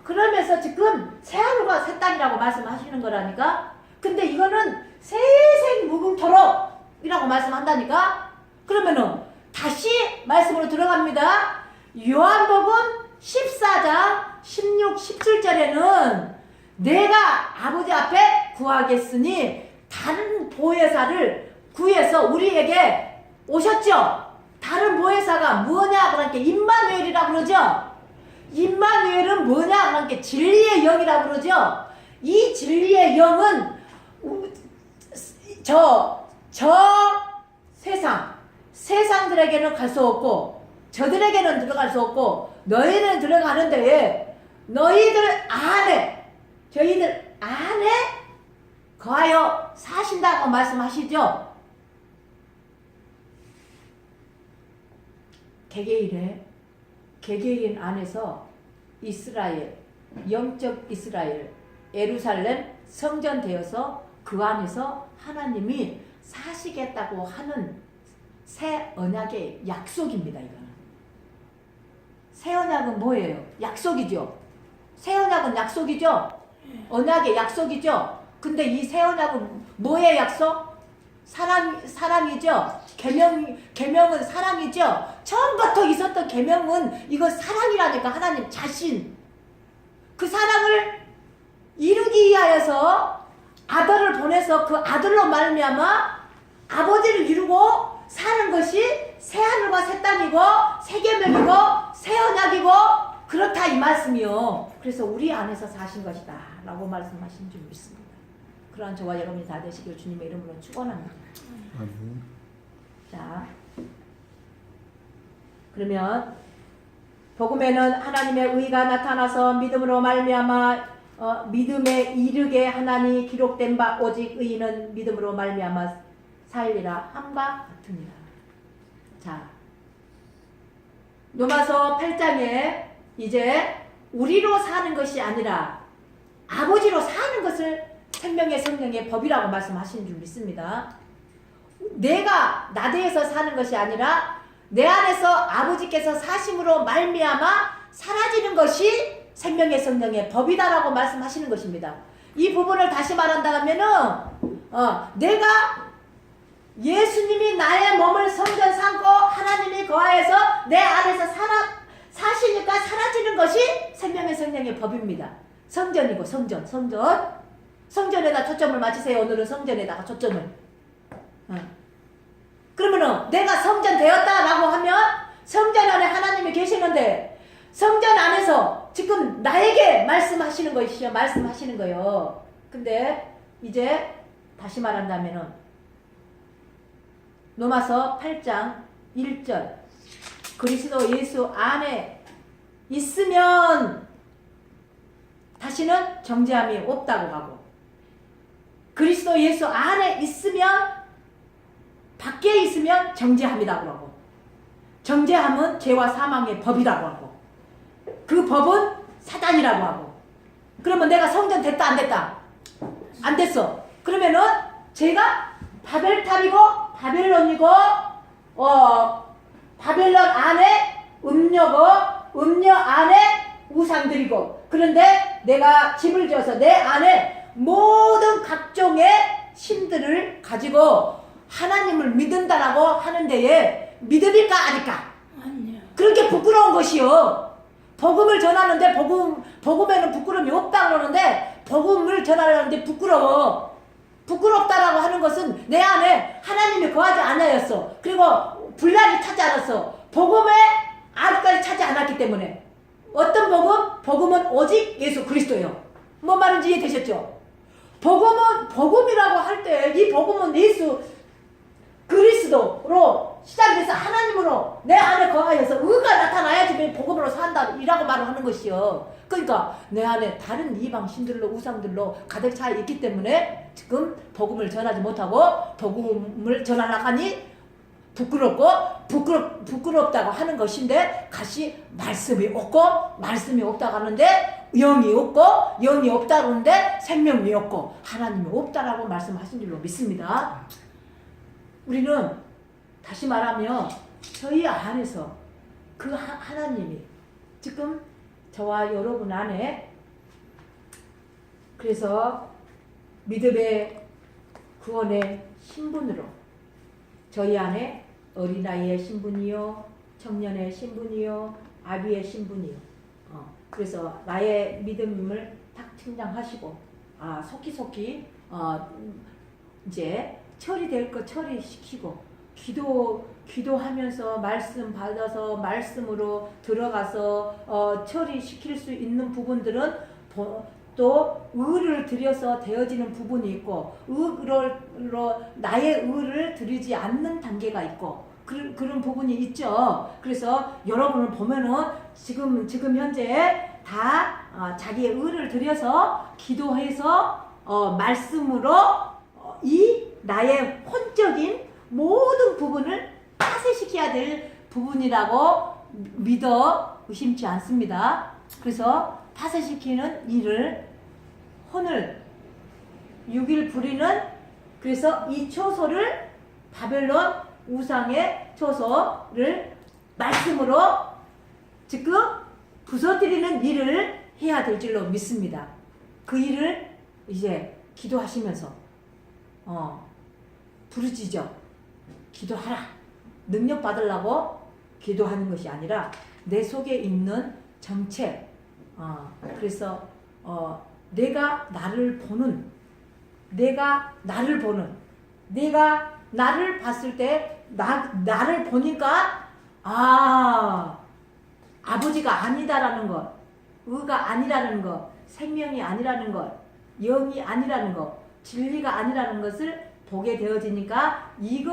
그러면서 지금 새하늘과 새 땅이라고 말씀하시는 거라니까. 근데 이거는 세생 무궁토록이라고 말씀한다니까. 그러면은 다시 말씀으로 들어갑니다. 요한복음 14장 16, 17절에는 내가 아버지 앞에 구하겠으니 다른 보혜사를 구해서 우리에게 오셨죠. 다른 보혜사가 뭐냐 그러니까 임마누엘이라고 그러죠. 임마누엘은 뭐냐 그러니까 진리의 영이라고 그러죠. 이 진리의 영은 저 세상들에게는 갈 수 없고 저들에게는 들어갈 수 없고 너희는 들어가는데 너희들 안에 저희들 안에 거하여 사신다고 말씀하시죠. 개개인 안에서 이스라엘, 영적 이스라엘, 예루살렘 성전 되어서 그 안에서 하나님이 사시겠다고 하는 새 언약의 약속입니다. 이거는 새 언약은 뭐예요? 약속이죠. 새 언약은 약속이죠. 언약의 약속이죠. 근데 이 새 언약은 뭐의 약속? 사랑이죠. 계명은 사랑이죠. 처음부터 있었던 계명은 이거 사랑이라니까. 하나님 자신 그 사랑을 이루기 위하여서 아들을 보내서 그 아들로 말미암아 아버지를 이루고 사는 것이 새 하늘과 새 땅이고 새 계명이고 새 언약이고 그렇다 이 말씀이요. 그래서 우리 안에서 사신 것이다 라고 말씀하신 줄 믿습니다. 그러한 저와 여러분이 다 되시길 주님의 이름으로 축원합니다. 자, 그러면 복음에는 하나님의 의가 나타나서 믿음으로 말미암아 믿음에 이르게 하나니 기록된 바 오직 의인은 믿음으로 말미암아 살리라 함과 같으니라. 자, 로마서 8장에 이제 우리로 사는 것이 아니라 아버지로 사는 것을 생명의 성령의 법이라고 말씀하시는 줄 믿습니다. 내가 나대에서 사는 것이 아니라 내 안에서 아버지께서 사심으로 말미암아 사라지는 것이 생명의 성령의 법이다라고 말씀하시는 것입니다. 이 부분을 다시 말한다면은 내가 예수님이 나의 몸을 성전 삼고 하나님이 거하여서 내 안에서 사시니까 사라지는 것이 생명의 성령의 법입니다. 성전이고 성전에다 초점을 맞추세요. 오늘은 성전에다가 초점을. 그러면은 내가 성전 되었다라고 하면 성전 안에 하나님이 계시는데 성전 안에서 지금 나에게 말씀하시는 것이죠. 말씀하시는 거요. 근데 이제 다시 말한다면은 로마서 8장 1절 그리스도 예수 안에 있으면 다시는 정죄함이 없다고 하고 그리스도 예수 안에 있으면 밖에 있으면 정죄함이라고 하고 정죄함은 죄와 사망의 법이라고 하고 그 법은 사단이라고 하고 그러면 내가 성전 됐다 안 됐다? 안 됐어. 그러면은 제가 바벨탑이고 바벨론이고 바벨론 안에 음녀고 음녀 안에 우상들이고 그런데 내가 집을 지어서 내 안에 모든 각종의 신들을 가지고 하나님을 믿는다라고 하는 데에 믿음일까 아닐까? 아니요. 그렇게 부끄러운 것이요. 복음을 전하는데 복음에는 부끄러움이 없다 그러는데 복음을 전하려는데 부끄럽다라고 하는 것은 내 안에 하나님이 거하지 않아였어. 그리고 분란이 차지 않았어. 복음에 아직까지 차지 않았기 때문에. 어떤 복음? 복음은 오직 예수 그리스도예요. 뭔 말인지 이해되셨죠? 복음이라고 할 때 이 복음은 예수 그리스도로 시작돼서 하나님으로 내 안에 거하여서 의가 나타나야지 복음으로 산다 이라고 말을 하는 것이요. 그러니까 내 안에 다른 이방 신들로 우상들로 가득 차 있기 때문에 지금 복음을 전하지 못하고 복음을 전하려고 하니 부끄럽다고 하는 것인데 같이 말씀이 없다고 하는데 영이 없다고 하는데 생명이 없고 하나님이 없다라고 말씀하신 줄로 믿습니다. 우리는 다시 말하면 저희 안에서 그 하나님이 지금 저와 여러분 안에 그래서 믿음의 구원의 신분으로 저희 안에 어린아이의 신분이요 청년의 신분이요 아비의 신분이요 그래서 나의 믿음을 딱 측량하시고 속히 이제 처리될 거 처리시키고 기도하면서 말씀 받아서 말씀으로 들어가서 처리시킬 수 있는 부분들은 또 의를 들여서 되어지는 부분이 있고 나의 의를 드리지 않는 단계가 있고 그런 부분이 있죠. 그래서 여러분을 보면은 지금 현재 다 자기의 의를 들여서 기도해서 말씀으로 이 나의 혼적인 모든 부분을 파쇄시켜야 될 부분이라고 믿어 의심치 않습니다. 그래서 파쇄시키는 일을 혼을 6일 부리는 그래서 이 초소를 바벨론 우상의 초소를 말씀으로 지금 부서뜨리는 일을 해야 될 줄로 믿습니다. 그 일을 이제 기도하시면서 부르짖어 기도하라. 능력 받으려고 기도하는 것이 아니라 내 속에 있는 정체 그래서 내가 나를 봤을 때 나를 보니까 아버지가 아니다라는 것, 의가 아니라는 것, 생명이 아니라는 것, 영이 아니라는 것, 진리가 아니라는 것을 보게 되어지니까 이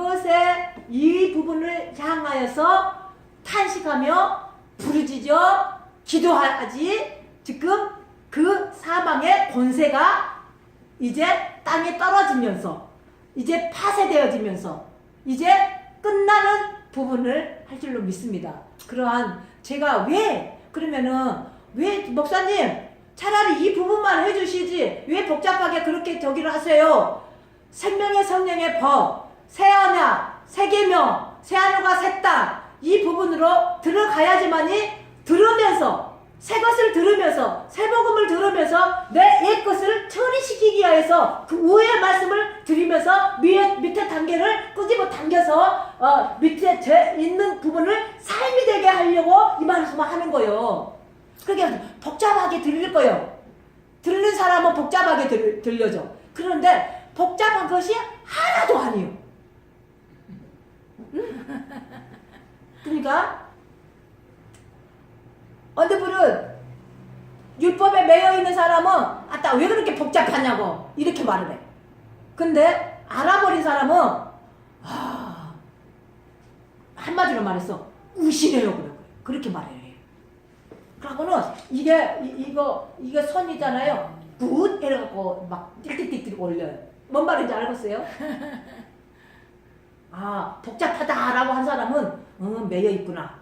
부분을 향하여서 탄식하며 부르짖어 기도하지. 지금 그 사망의 권세가 이제 땅에 떨어지면서 이제 파쇄되어지면서 이제 끝나는 부분을 할 줄로 믿습니다. 그러한 제가 그러면은 왜 목사님 차라리 이 부분만 해주시지 왜 복잡하게 그렇게 저기를 하세요? 생명의 성령의 법, 새 언약, 새 계명, 새 하늘과 새 땅 이 부분으로 들어가야지만이 들으면서 새 것을 들으면서 새 복음을 들으면서 내 옛 것을 처리시키기 위해서 그 우의 말씀을 드리면서 밑에 단계를 끄집어 당겨서 밑에 있는 부분을 삶이 되게 하려고 이 말씀을 하는 거예요. 그게 복잡하게 들릴 거예요. 들리는 사람은 복잡하게 들려져. 그런데 복잡한 것이 하나도 아니에요. 그러니까 어느 분은 율법에 매여 있는 사람은 왜 그렇게 복잡하냐고 이렇게 말을 해. 근데 알아버린 사람은 한마디로 말해서 의심해요 그래. 그렇게 말해요. 그러고는 이게 선이잖아요. 굿 이래갖고 막 띡띡띡 올려요. 뭔 말인지 알겠어요? 복잡하다라고 한 사람은 매여 있구나.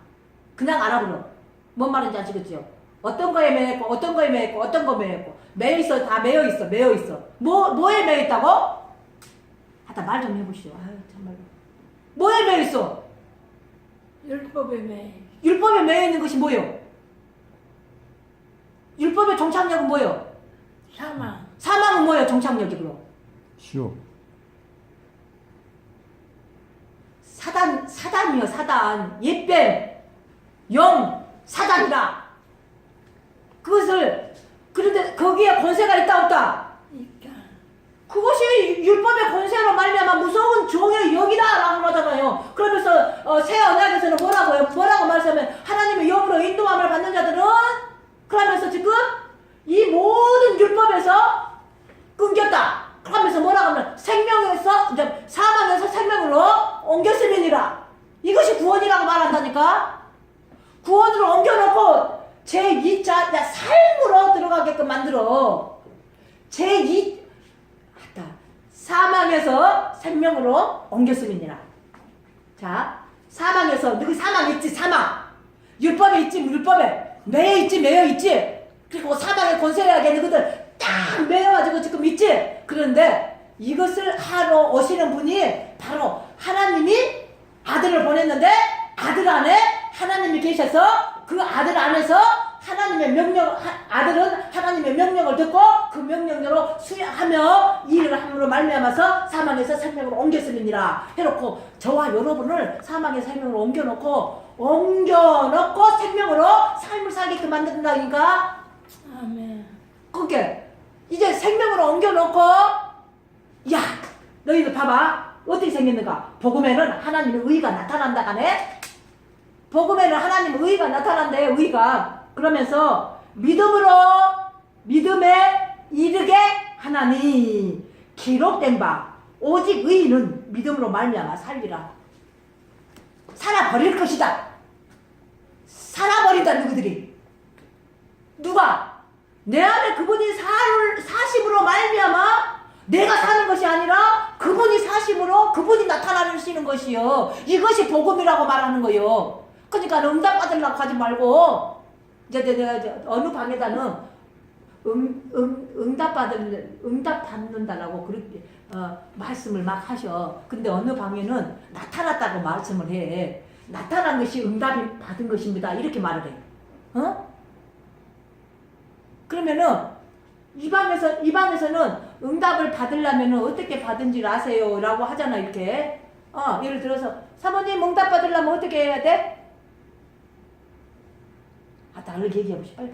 그냥 알아버려. 뭔 말인지 아시겠죠? 어떤 거에 매여 있고 어떤 거에 매여 있고 어떤 거 매여 있고 매여 있어. 다 매여 있어. 뭐에 매여 있다고? 말 좀 해보시오. 정말로. 뭐에 매여 있어? 율법에 매여. 율법에 매여 있는 것이 뭐예요? 율법의 종착역은 뭐예요? 사망은 뭐예요? 종착역이 그럼? 시오. 사단이요. 사단. 옛뱀. 영. 사단이라. 그것을 그런데 거기에 권세가 있다 없다? 있다. 그것이 율법의 권세로 말미암아 무서운 종의 역이다라고 하잖아요. 그러면서 새 언약에서는 뭐라고 말씀하면 하나님의 영으로 인도함을 받는 자들은 그러면서 지금 이 모든 율법에서 끊겼다. 그러면서 뭐라고 하면 생명에서 이제 사망에서 생명으로 옮겼음이니라. 이것이 구원이라고 말한다니까. 구원으로 옮겨놓고 제2자 삶으로 들어가게끔 만들어. 사망에서 생명으로 옮겼음이니라. 자, 사망에서 누구 사망 있지? 사망. 율법에 있지? 율법에. 매여 있지? 매여 있지? 그리고 사망의 권세하게 있는 것들 딱 매여가지고 지금 있지? 그런데 이것을 하러 오시는 분이 바로 하나님이 아들을 보냈는데 아들 안에 하나님이 계셔서 그 아들 안에서 아들은 하나님의 명령을 듣고 그 명령대로 수행하며 일을 함으로 말미암아서 사망에서 생명으로 옮겼음이니라 해놓고 저와 여러분을 사망에서 생명으로 옮겨놓고 생명으로 삶을 살게끔 만든다니까. 아멘. 그게 이제 생명으로 옮겨놓고 야 너희들 봐봐 어떻게 생겼는가. 복음에는 하나님의 의가 나타난다 하네. 복음에는 하나님의 의가 나타난대. 의가. 그러면서 믿음에 이르게 하나니 기록된 바 오직 의인은 믿음으로 말미암아 살리라. 살아버릴 것이다. 살아버린다. 누구들이? 누가? 내 안에 그분이 사심으로 말미암아 내가 사는 것이 아니라 그분이 사심으로 그분이 나타나시는 것이요. 이것이 복음이라고 말하는 거요. 그러니까 응답 받으려고 하지 말고 이제 어느 방에다는 응답 받는다라고 그렇게 말씀을 막 하셔. 근데 어느 방에는 나타났다고 말씀을 해. 나타난 것이 응답이 받은 것입니다. 이렇게 말을 해. 그러면은 이 방에서는 응답을 받으려면은 어떻게 받은지 아세요라고 하잖아. 이렇게. 예를 들어서 사모님 응답 받으려면 어떻게 해야 돼? 다르게 얘기해보시. 빨리.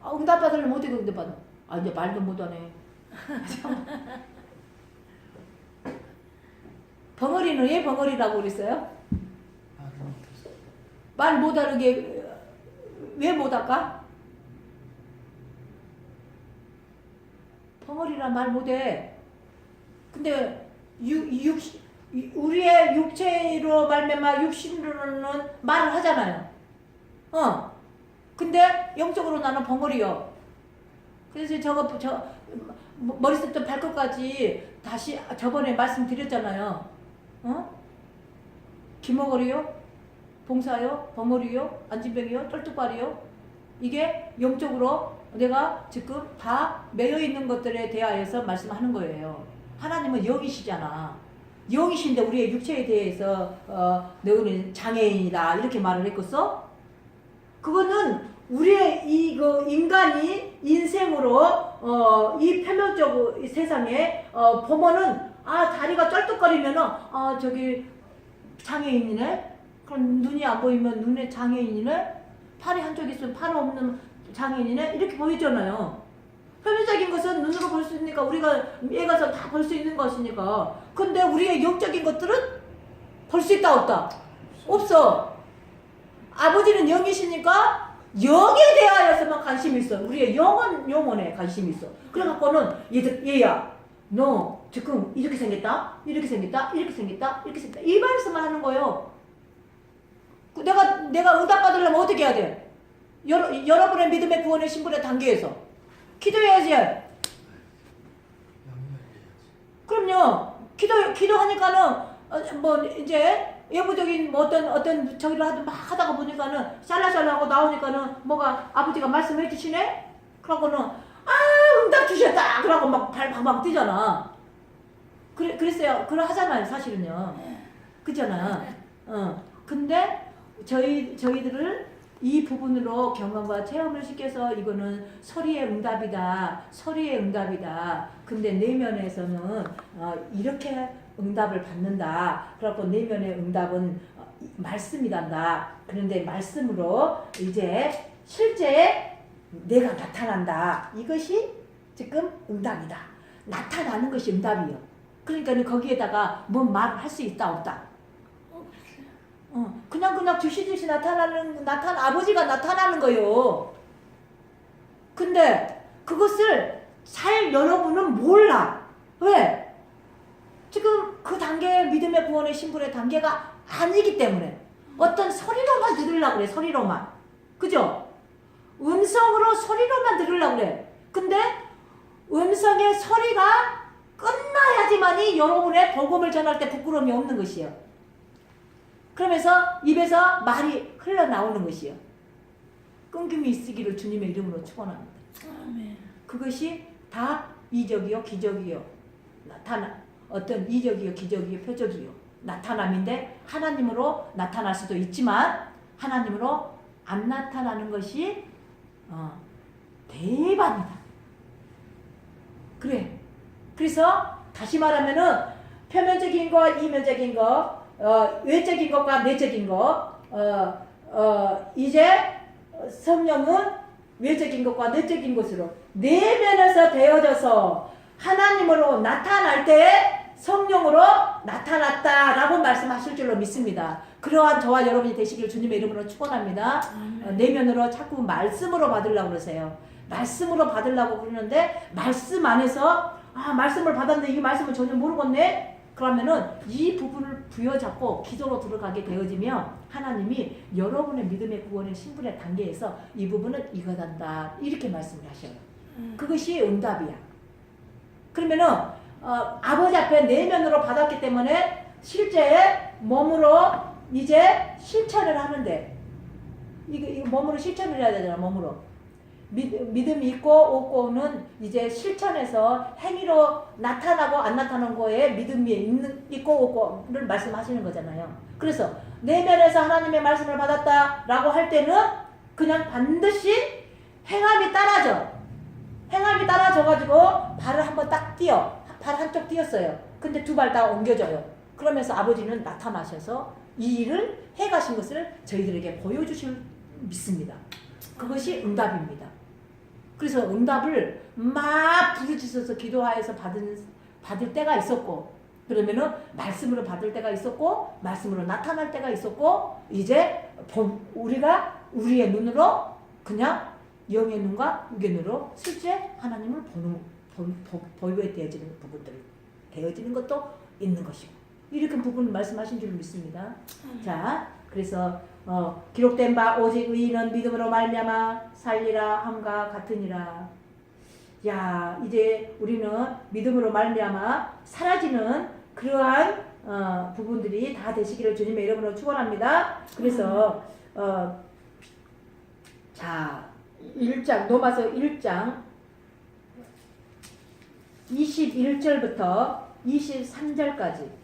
응답 받으려면 어떻게 응답 받아? 이제 말도 못하네. 벙어리는 왜 벙어리라고 그랬어요? 말 못하게 왜 못할까? 벙어리라 말 못해. 근데 우리의 육체로 말미암아 육신으로는 말을 하잖아요. 근데 영적으로 나는 벙어리요. 그래서 저 머리부터 발끝까지 다시 저번에 말씀드렸잖아요. 기머거리요, 봉사요, 벙어리요, 안진병이요, 쩔뚝발이요. 이게 영적으로 내가 지금 다 매여 있는 것들에 대하여서 말씀하는 거예요. 하나님은 영이시잖아. 영이신데 우리의 육체에 대해서 너희는 장애인이다 이렇게 말을 했겠어? 그거는 우리의 인간이 인생으로 이 표면적 세상에 보면은 다리가 쩔뚝거리면은 저기 장애인이네. 그럼 눈이 안 보이면 눈에 장애인이네. 팔이 한쪽 있으면 팔 없는 장애인이네. 이렇게 보이잖아요. 표면적인 것은 눈으로 볼 수 있으니까 우리가 애가서 다 볼 수 있는 것이니까. 근데 우리의 영적인 것들은 볼 수 있다 없다? 없어. 아버지는 영이시니까 영에 대하여서만 관심이 있어. 우리의 영혼에 관심이 있어. 그래갖고는 얘야 너 지금 이렇게 생겼다 이렇게 생겼다 이렇게 생겼다 이렇게 생겼다 이 말씀을 하는 거예요. 내가 응답 받으려면 어떻게 해야 돼? 여러분의 믿음의 구원의 신분의 단계에서 기도해야지. 그럼요. 기도하니까는 뭐 이제 예부적인 뭐 어떤 저기를 하다가 보니까는 샬라샬라하고 나오니까는 뭐가 아버지가 말씀해 주시네. 그러고는 응답 주셨다. 그러고 막 발방 뛰잖아. 그랬어요. 그러 하잖아요. 사실은요. 그잖아. 근데 저희들을 이 부분으로 경험과 체험을 시켜서 이거는 소리의 응답이다. 근데 내면에서는 이렇게 응답을 받는다. 그래갖고 내면의 응답은 말씀이란다. 그런데 말씀으로 이제 실제 내가 나타난다. 이것이 지금 응답이다. 나타나는 것이 응답이요. 그러니까 거기에다가 뭔 말을 할 수 있다 없다. 그냥 주시듯이 아버지가 나타나는 거요. 근데 그것을 잘 여러분은 몰라. 왜? 지금 그 단계, 믿음의 구원의 신분의 단계가 아니기 때문에 어떤 소리로만 들으려고 그래. 소리로만. 그죠? 음성으로 소리로만 들으려고 그래. 근데 음성의 소리가 끝나야지만이 여러분의 복음을 전할 때 부끄러움이 없는 것이에요. 그러면서 입에서 말이 흘러나오는 것이요. 끊김이 있으기를 주님의 이름으로 축원합니다. 아멘. 그것이 다 이적이요, 기적이요. 어떤 이적이요, 기적이요, 표적이요. 나타남인데 하나님으로 나타날 수도 있지만 하나님으로 안 나타나는 것이 대반이다. 그래. 그래서 다시 말하면은 표면적인 거, 이면적인 거, 외적인 것과 내적인 거, 이제 성령은 외적인 것과 내적인 것으로 내면에서 되어져서 하나님으로 나타날 때 성령으로 나타났다라고 말씀하실 줄로 믿습니다. 그러한 저와 여러분이 되시길 주님의 이름으로 축원합니다. 내면으로 자꾸 말씀으로 받으려고 그러세요. 말씀으로 받으려고 그러는데 말씀 안에서 말씀을 받았는데 이 말씀을 전혀 모르겠네? 그러면은 이 부분을 부여잡고 기도로 들어가게 되어지면 하나님이 여러분의 믿음의 구원의 신분의 단계에서 이 부분은 이거단다 이렇게 말씀을 하셔요. 그것이 응답이야. 그러면은 아버지 앞에 내면으로 받았기 때문에 실제 몸으로 이제 실천을 하는데 이거 몸으로 실천을 해야 되잖아. 몸으로 믿음이 있고 없고는 이제 실천해서 행위로 나타나고 안 나타나는 거에 믿음이 있고 없고를 말씀하시는 거잖아요. 그래서 내면에서 하나님의 말씀을 받았다라고 할 때는 그냥 반드시 행함이 따라져. 행함이 따라져가지고 발을 한번 딱 띄어. 발 한쪽 띄었어요. 근데 두 발 다 옮겨져요. 그러면서 아버지는 나타나셔서 이 일을 해가신 것을 저희들에게 보여주실 믿습니다. 그것이 응답입니다. 그래서 응답을 막 부르짖어서 기도하여서 받을 때가 있었고, 그러면은 말씀으로 받을 때가 있었고, 말씀으로 나타날 때가 있었고, 이제 우리가 우리의 눈으로 그냥 영의 눈과 육의 눈으로 실제 하나님을 보여야 되어지는 부분들 되어지는 것도 있는 것이고, 이렇게 부분을 말씀하신 줄 믿습니다. 자, 그래서 기록된 바 오직 의인은 믿음으로 말미암아 살리라 함과 같으니라. 야, 이제 우리는 믿음으로 말미암아 사라지는 그러한 부분들이 다 되시기를 주님의 이름으로 축원합니다. 그래서 자, 1장 로마서 1장 21절부터 23절까지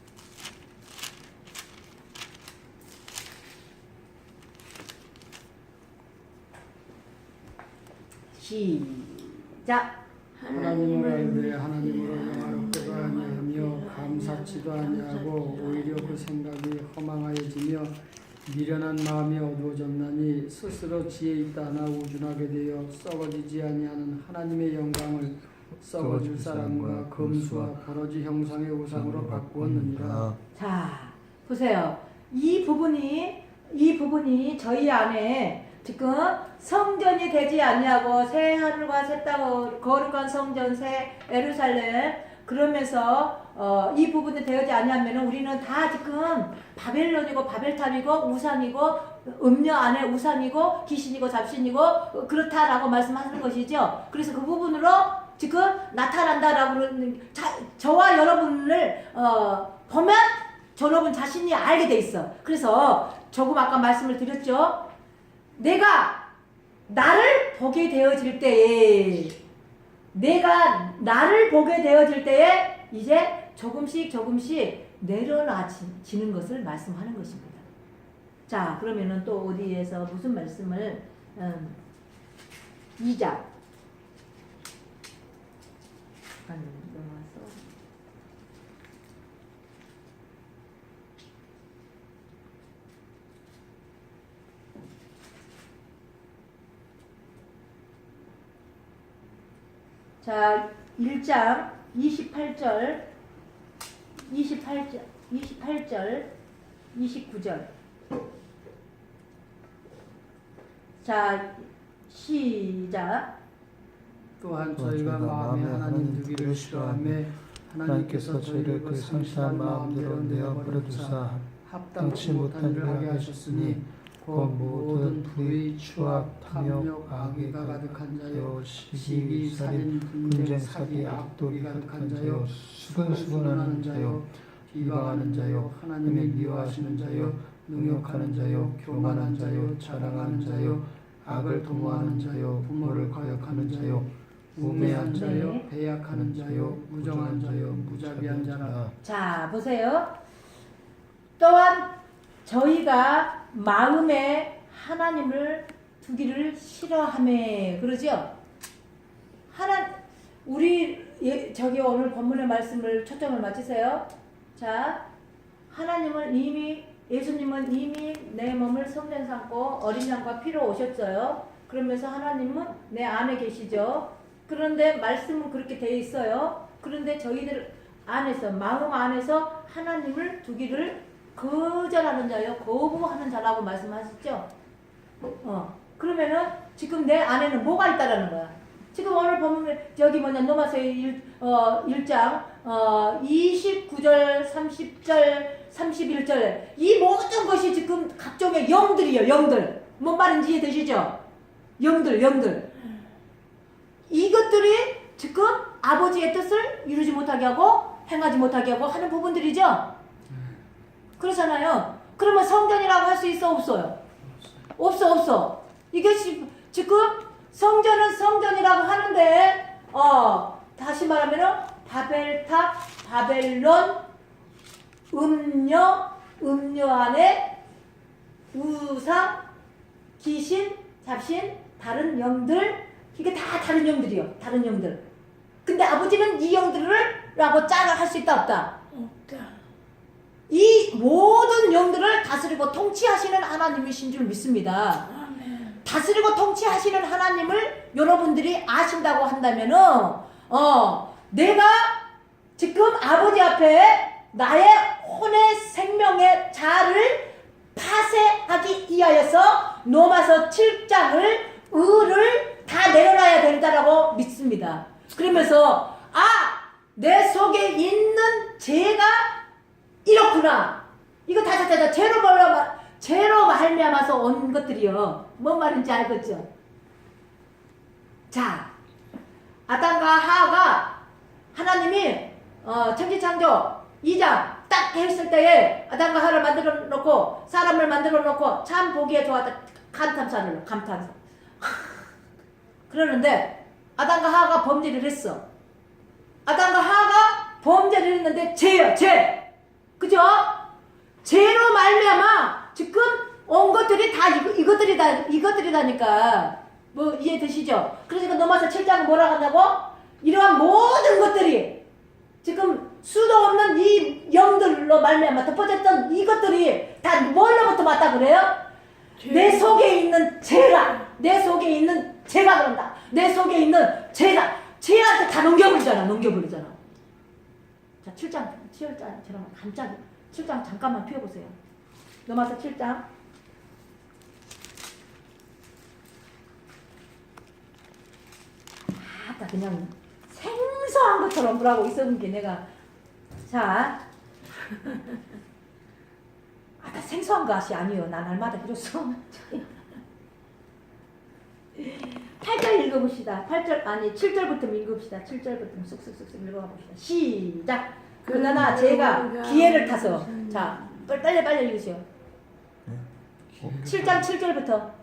시작. 하나님을 알되 하나님으로 영화롭게도 아니하며 감사치도 아니하고 오히려 그 생각이 허망하여지며 미련한 마음이 어두워졌나니 스스로 지혜 있다 하나 우준하게 되어 썩어지지 아니하는 하나님의 영광을 썩어질 사람과 검수와 버러지 형상의 우상으로 바꾸었느니라. 자, 보세요. 이 부분이 저희 안에 지금 성전이 되지 아니하고 새 하늘과 새 땅 거룩한 성전 새 예루살렘 그러면서 이 부분이 되지 아니하면 우리는 다 지금 바벨론이고 바벨탑이고 우상이고 음녀 안에 우상이고 귀신이고 잡신이고 그렇다라고 말씀하시는 것이죠. 그래서 그 부분으로 지금 나타난다라고 그러는 저와 여러분을 보면 여러분 자신이 알게 돼 있어. 그래서 조금 아까 말씀을 드렸죠. 내가 나를 보게 되어질 때에 이제 조금씩 내려놔지는 것을 말씀하는 것입니다. 자, 그러면은 또 어디에서 무슨 말씀을 2장 넘어서 자, 1장 28절, 29절. 자, 시작. 또한 저희가 마음에 하나님 두기를 싫어하며 하나님께서 저희를 그 성실한 마음대로 내어버려 두사 합당치 못한 일을 하게 하셨으니 곧 모든 불의, 추악, 탐욕, 악의가 가득한 자요, 시기, 살인, 분쟁, 사기, 악독이 가득한 자요, 수근수근하는 자요, 비방하는 자요, 하나님을 미워하시는 자요, 능욕하는 자요, 교만한 자요, 자랑하는 자요, 악을 도모하는 자요, 부모를 거역하는 자요, 우매한 자요, 배약하는 자요, 무정한 자요, 무자비한 자라. 자, 보세요. 또한 저희가 마음에 하나님을 두기를 싫어하며, 그러죠? 우리 저기 오늘 본문의 말씀을 초점을 맞추세요. 자, 예수님은 이미 내 몸을 성전 삼고 어린 양과 피로 오셨어요. 그러면서 하나님은 내 안에 계시죠. 그런데 말씀은 그렇게 되어 있어요. 그런데 저희들 안에서, 마음 안에서 하나님을 두기를 거절하는 자요, 거부하는 자라고 말씀하셨죠. 그러면은 지금 내 안에는 뭐가 있다라는 거야. 지금 오늘 보면 저기 로마서 1장 29절, 30절, 31절 이 모든 것이 지금 각종의 영들이에요. 영들. 뭔 말인지 이해되시죠? 영들. 이것들이 지금 아버지의 뜻을 이루지 못하게 하고 행하지 못하게 하고 하는 부분들이죠. 그렇잖아요. 그러면 성전이라고 할 수 있어, 없어요? 없어. 이게 지금 성전은 성전이라고 하는데 다시 말하면 바벨탑, 바벨론, 음녀 안에 우상, 귀신, 잡신, 다른 영들, 이게 다 다른 영들이요. 다른 영들. 근데 아버지는 이 영들을 라고 짝을 할 수 있다, 없다? 없다. 이 모든 영들을 다스리고 통치하시는 하나님이신 줄 믿습니다. 아멘. 다스리고 통치하시는 하나님을 여러분들이 아신다고 한다면은 내가 지금 아버지 앞에 나의 혼의 생명의 자를 파쇄하기 위하여서 로마서 7장을 의를 다 내려놔야 된다라고 믿습니다. 그러면서 내 속에 있는 죄가 이렇구나. 이거 다 죄로 말미암아서 온 것들이요. 뭔 말인지 알겠죠? 자, 아담과 하와가 하나님이 천지창조 2장 딱 했을 때에 아담과 하와를 만들어 놓고 사람을 만들어 놓고 참 보기에 좋았다. 감탄사. 그러는데 아담과 하와가 범죄를 했어. 아담과 하와가 범죄를 했는데 죄예요, 죄. 그죠? 죄로 말미암아 지금 온 것들이 다 이것들이다니까. 뭐 이해되시죠? 그러니까 로마서 7장은 뭐라고 한다고? 이러한 모든 것들이 지금 수도 없는 이 영들로 말미암아 덮어졌던 이것들이 다 뭘로부터 왔다 그래요? 내 속에 있는 죄가, 내 속에 있는 죄가 그런다. 내 속에 있는 죄한테 다 넘겨버리잖아. 자, 7장처럼 간단히 7장 잠깐만 펴보세요. 로마서 7장. 그냥 생소한 것처럼 뭐라고 있었는 게 내가 자 나 생소한 것이 아니요. 나 날마다 이랬어. 8절 읽어봅시다. 7절부터 읽읍시다. 7절부터 쑥쑥 읽어봅시다. 시작. 그러나 제가 기회를 타서 자 빨리 읽으세요. 7장 7절부터.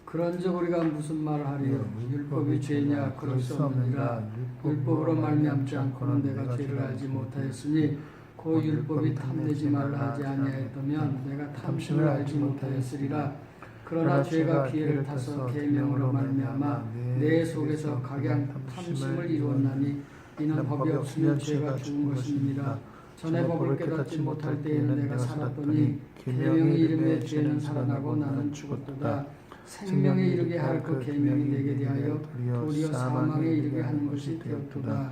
그런즉 우리가 무슨 말을 하리요? 율법이 죄냐? 그럴 수 없느니라. 율법으로 말미암지 않고는 내가 죄를 알지 못하였으니 그 율법이 탐내지 말라 하지 아니하였다면 내가 탐심을 알지 못하였으리라. 그러나 죄가 기회를 타서 계명으로 말미암아 내 속에서 각양 탐심을 이루었나니 이는 법이 없으면 죄가 죽은 것입니다. 전에 법을 깨닫지 못할 때에는 내가 살았더니 계명의 이름에 죄는 살아나고 나는 죽었도다. 생명에 이르게 할 그 계명이 내게 대하여 도리어 사망에 이르게 하는 것이 되었도다.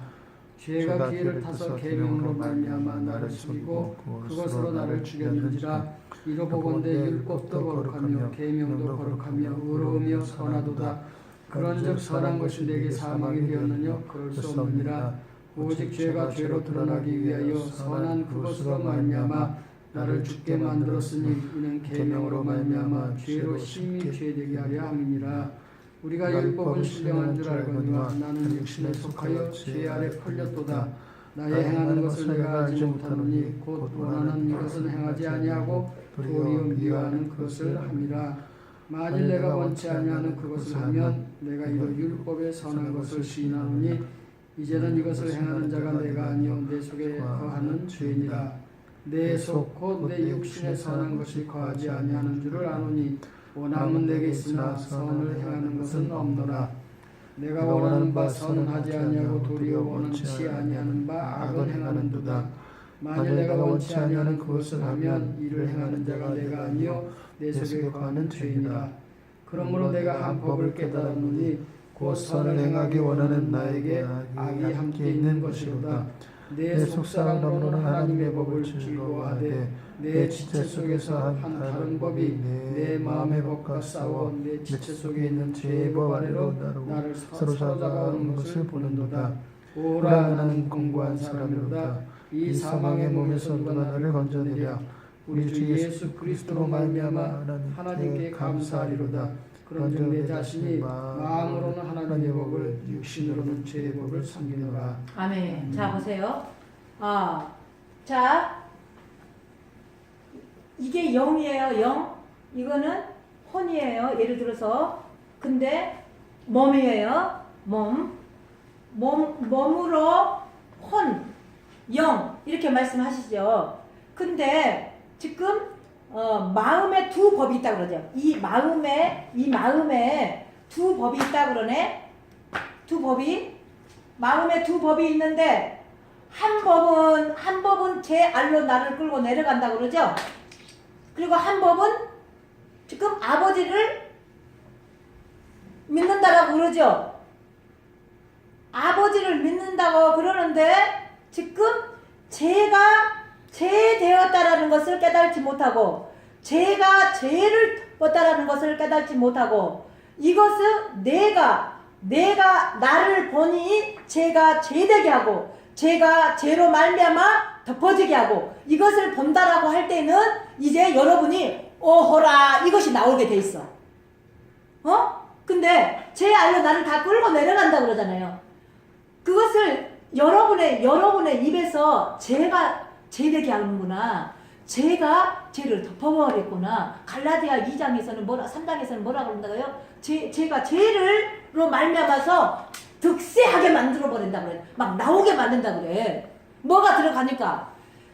죄가 기회를 타서 계명으로 말미암아 나를 죽이고 그것으로 나를 죽였는지라. 이로 보건대 율법도 거룩하며 계명도 거룩하며 의로우며 선하도다. 그런즉 선한 것이 내게 사망이 되었느냐? 그럴 수 없느니라. 오직 죄가 죄로 드러나기 위하여 선한 그것으로 말미암아 나를 죽게 만들었으니 이는 계명으로 말미암아 죄로 심히 죄되게 하려 함이니라. 우리가 율법은 신령한 줄 알거니와 나는 육신에 속하여 죄 아래 펄렸도다. 나의 행하는 것을 내가 알지 못하노니 곧 원하는 이것은 행하지 아니하고 도리어 미워하는 그것을 함이라. 만일 내가 원치 아니하는 그것을 하면 내가 이로 율법의 선한 것을 시인하노니 이제는 이것을 행하는 자가 내가 아니요 내 속에 거하는 죄니라. 내 속 곧 내 육신에 선한 것이 거하지 아니하는 줄을 아노니 원함은 내게 있으나 선을 행하는 것은 없노라. 내가 원하는 바 선은 하지 아니하고 도리어 원치 아니하는 바 악은 행하는도다. 만일 내가 원치 아니하는 그것을 하면 이를 행하는 자가 내가 아니요 내 속에 거하는 죄니라. 그러므로 내가 한 법을 깨달았노니 곧 선을 행하기 원하는 나에게 악이 함께 있는 것이로다. 내 속사람으로는 하나님의 법을 즐거워하되 내 지체 속에서 한 다른 법이 내 마음의 법과 싸워 내 지체 속에 있는 죄의 법 아래로 나를 사로잡아오는 것을 보는도다. 오라 나는 공고한 사람이로다. 이 사망의 몸에서 누가 나를 건져내랴. 우리 주 예수 그리스도로 말미암아 하나님께 감사하리로다. 그런즉 내 자신이 마음으로는 하나님의 법을 육신으로는 죄의 법을 섬기노라. 아멘. 자 보세요. 자 이게 영이에요. 영. 이거는 혼이에요. 예를 들어서 근데 몸이에요. 몸으로 혼, 영 이렇게 말씀하시죠. 근데 지금 마음에 두 법이 있다 그러죠. 이 마음에 두 법이 있다 그러네. 마음에 두 법이 있는데 한 법은 제 알로 나를 끌고 내려간다 그러죠. 그리고 한 법은 지금 아버지를 믿는다라고 그러죠. 아버지를 믿는다고 그러는데 지금 제가 죄되었다라는 것을 깨달지 못하고 제가 죄를 뻗다라는 것을 깨달지 못하고 이것은 내가 나를 보니 제가 죄되게 하고 제가 죄로 말미암아 덮어지게 하고 이것을 본다라고 할 때는 이제 여러분이 오호라 이것이 나오게 돼 있어. 근데 제 알로 나를 다 끌고 내려간다 그러잖아요. 그것을 여러분의 입에서 제가 죄되게 하는구나. 제가 죄를 덮어버렸구나. 갈라디아 2장에서는 3장에서는 뭐라 그런다고요? 제가 죄를로 말미암아서 득세하게 만들어 버린다 그래. 막 나오게 만든다 그래. 뭐가 들어가니까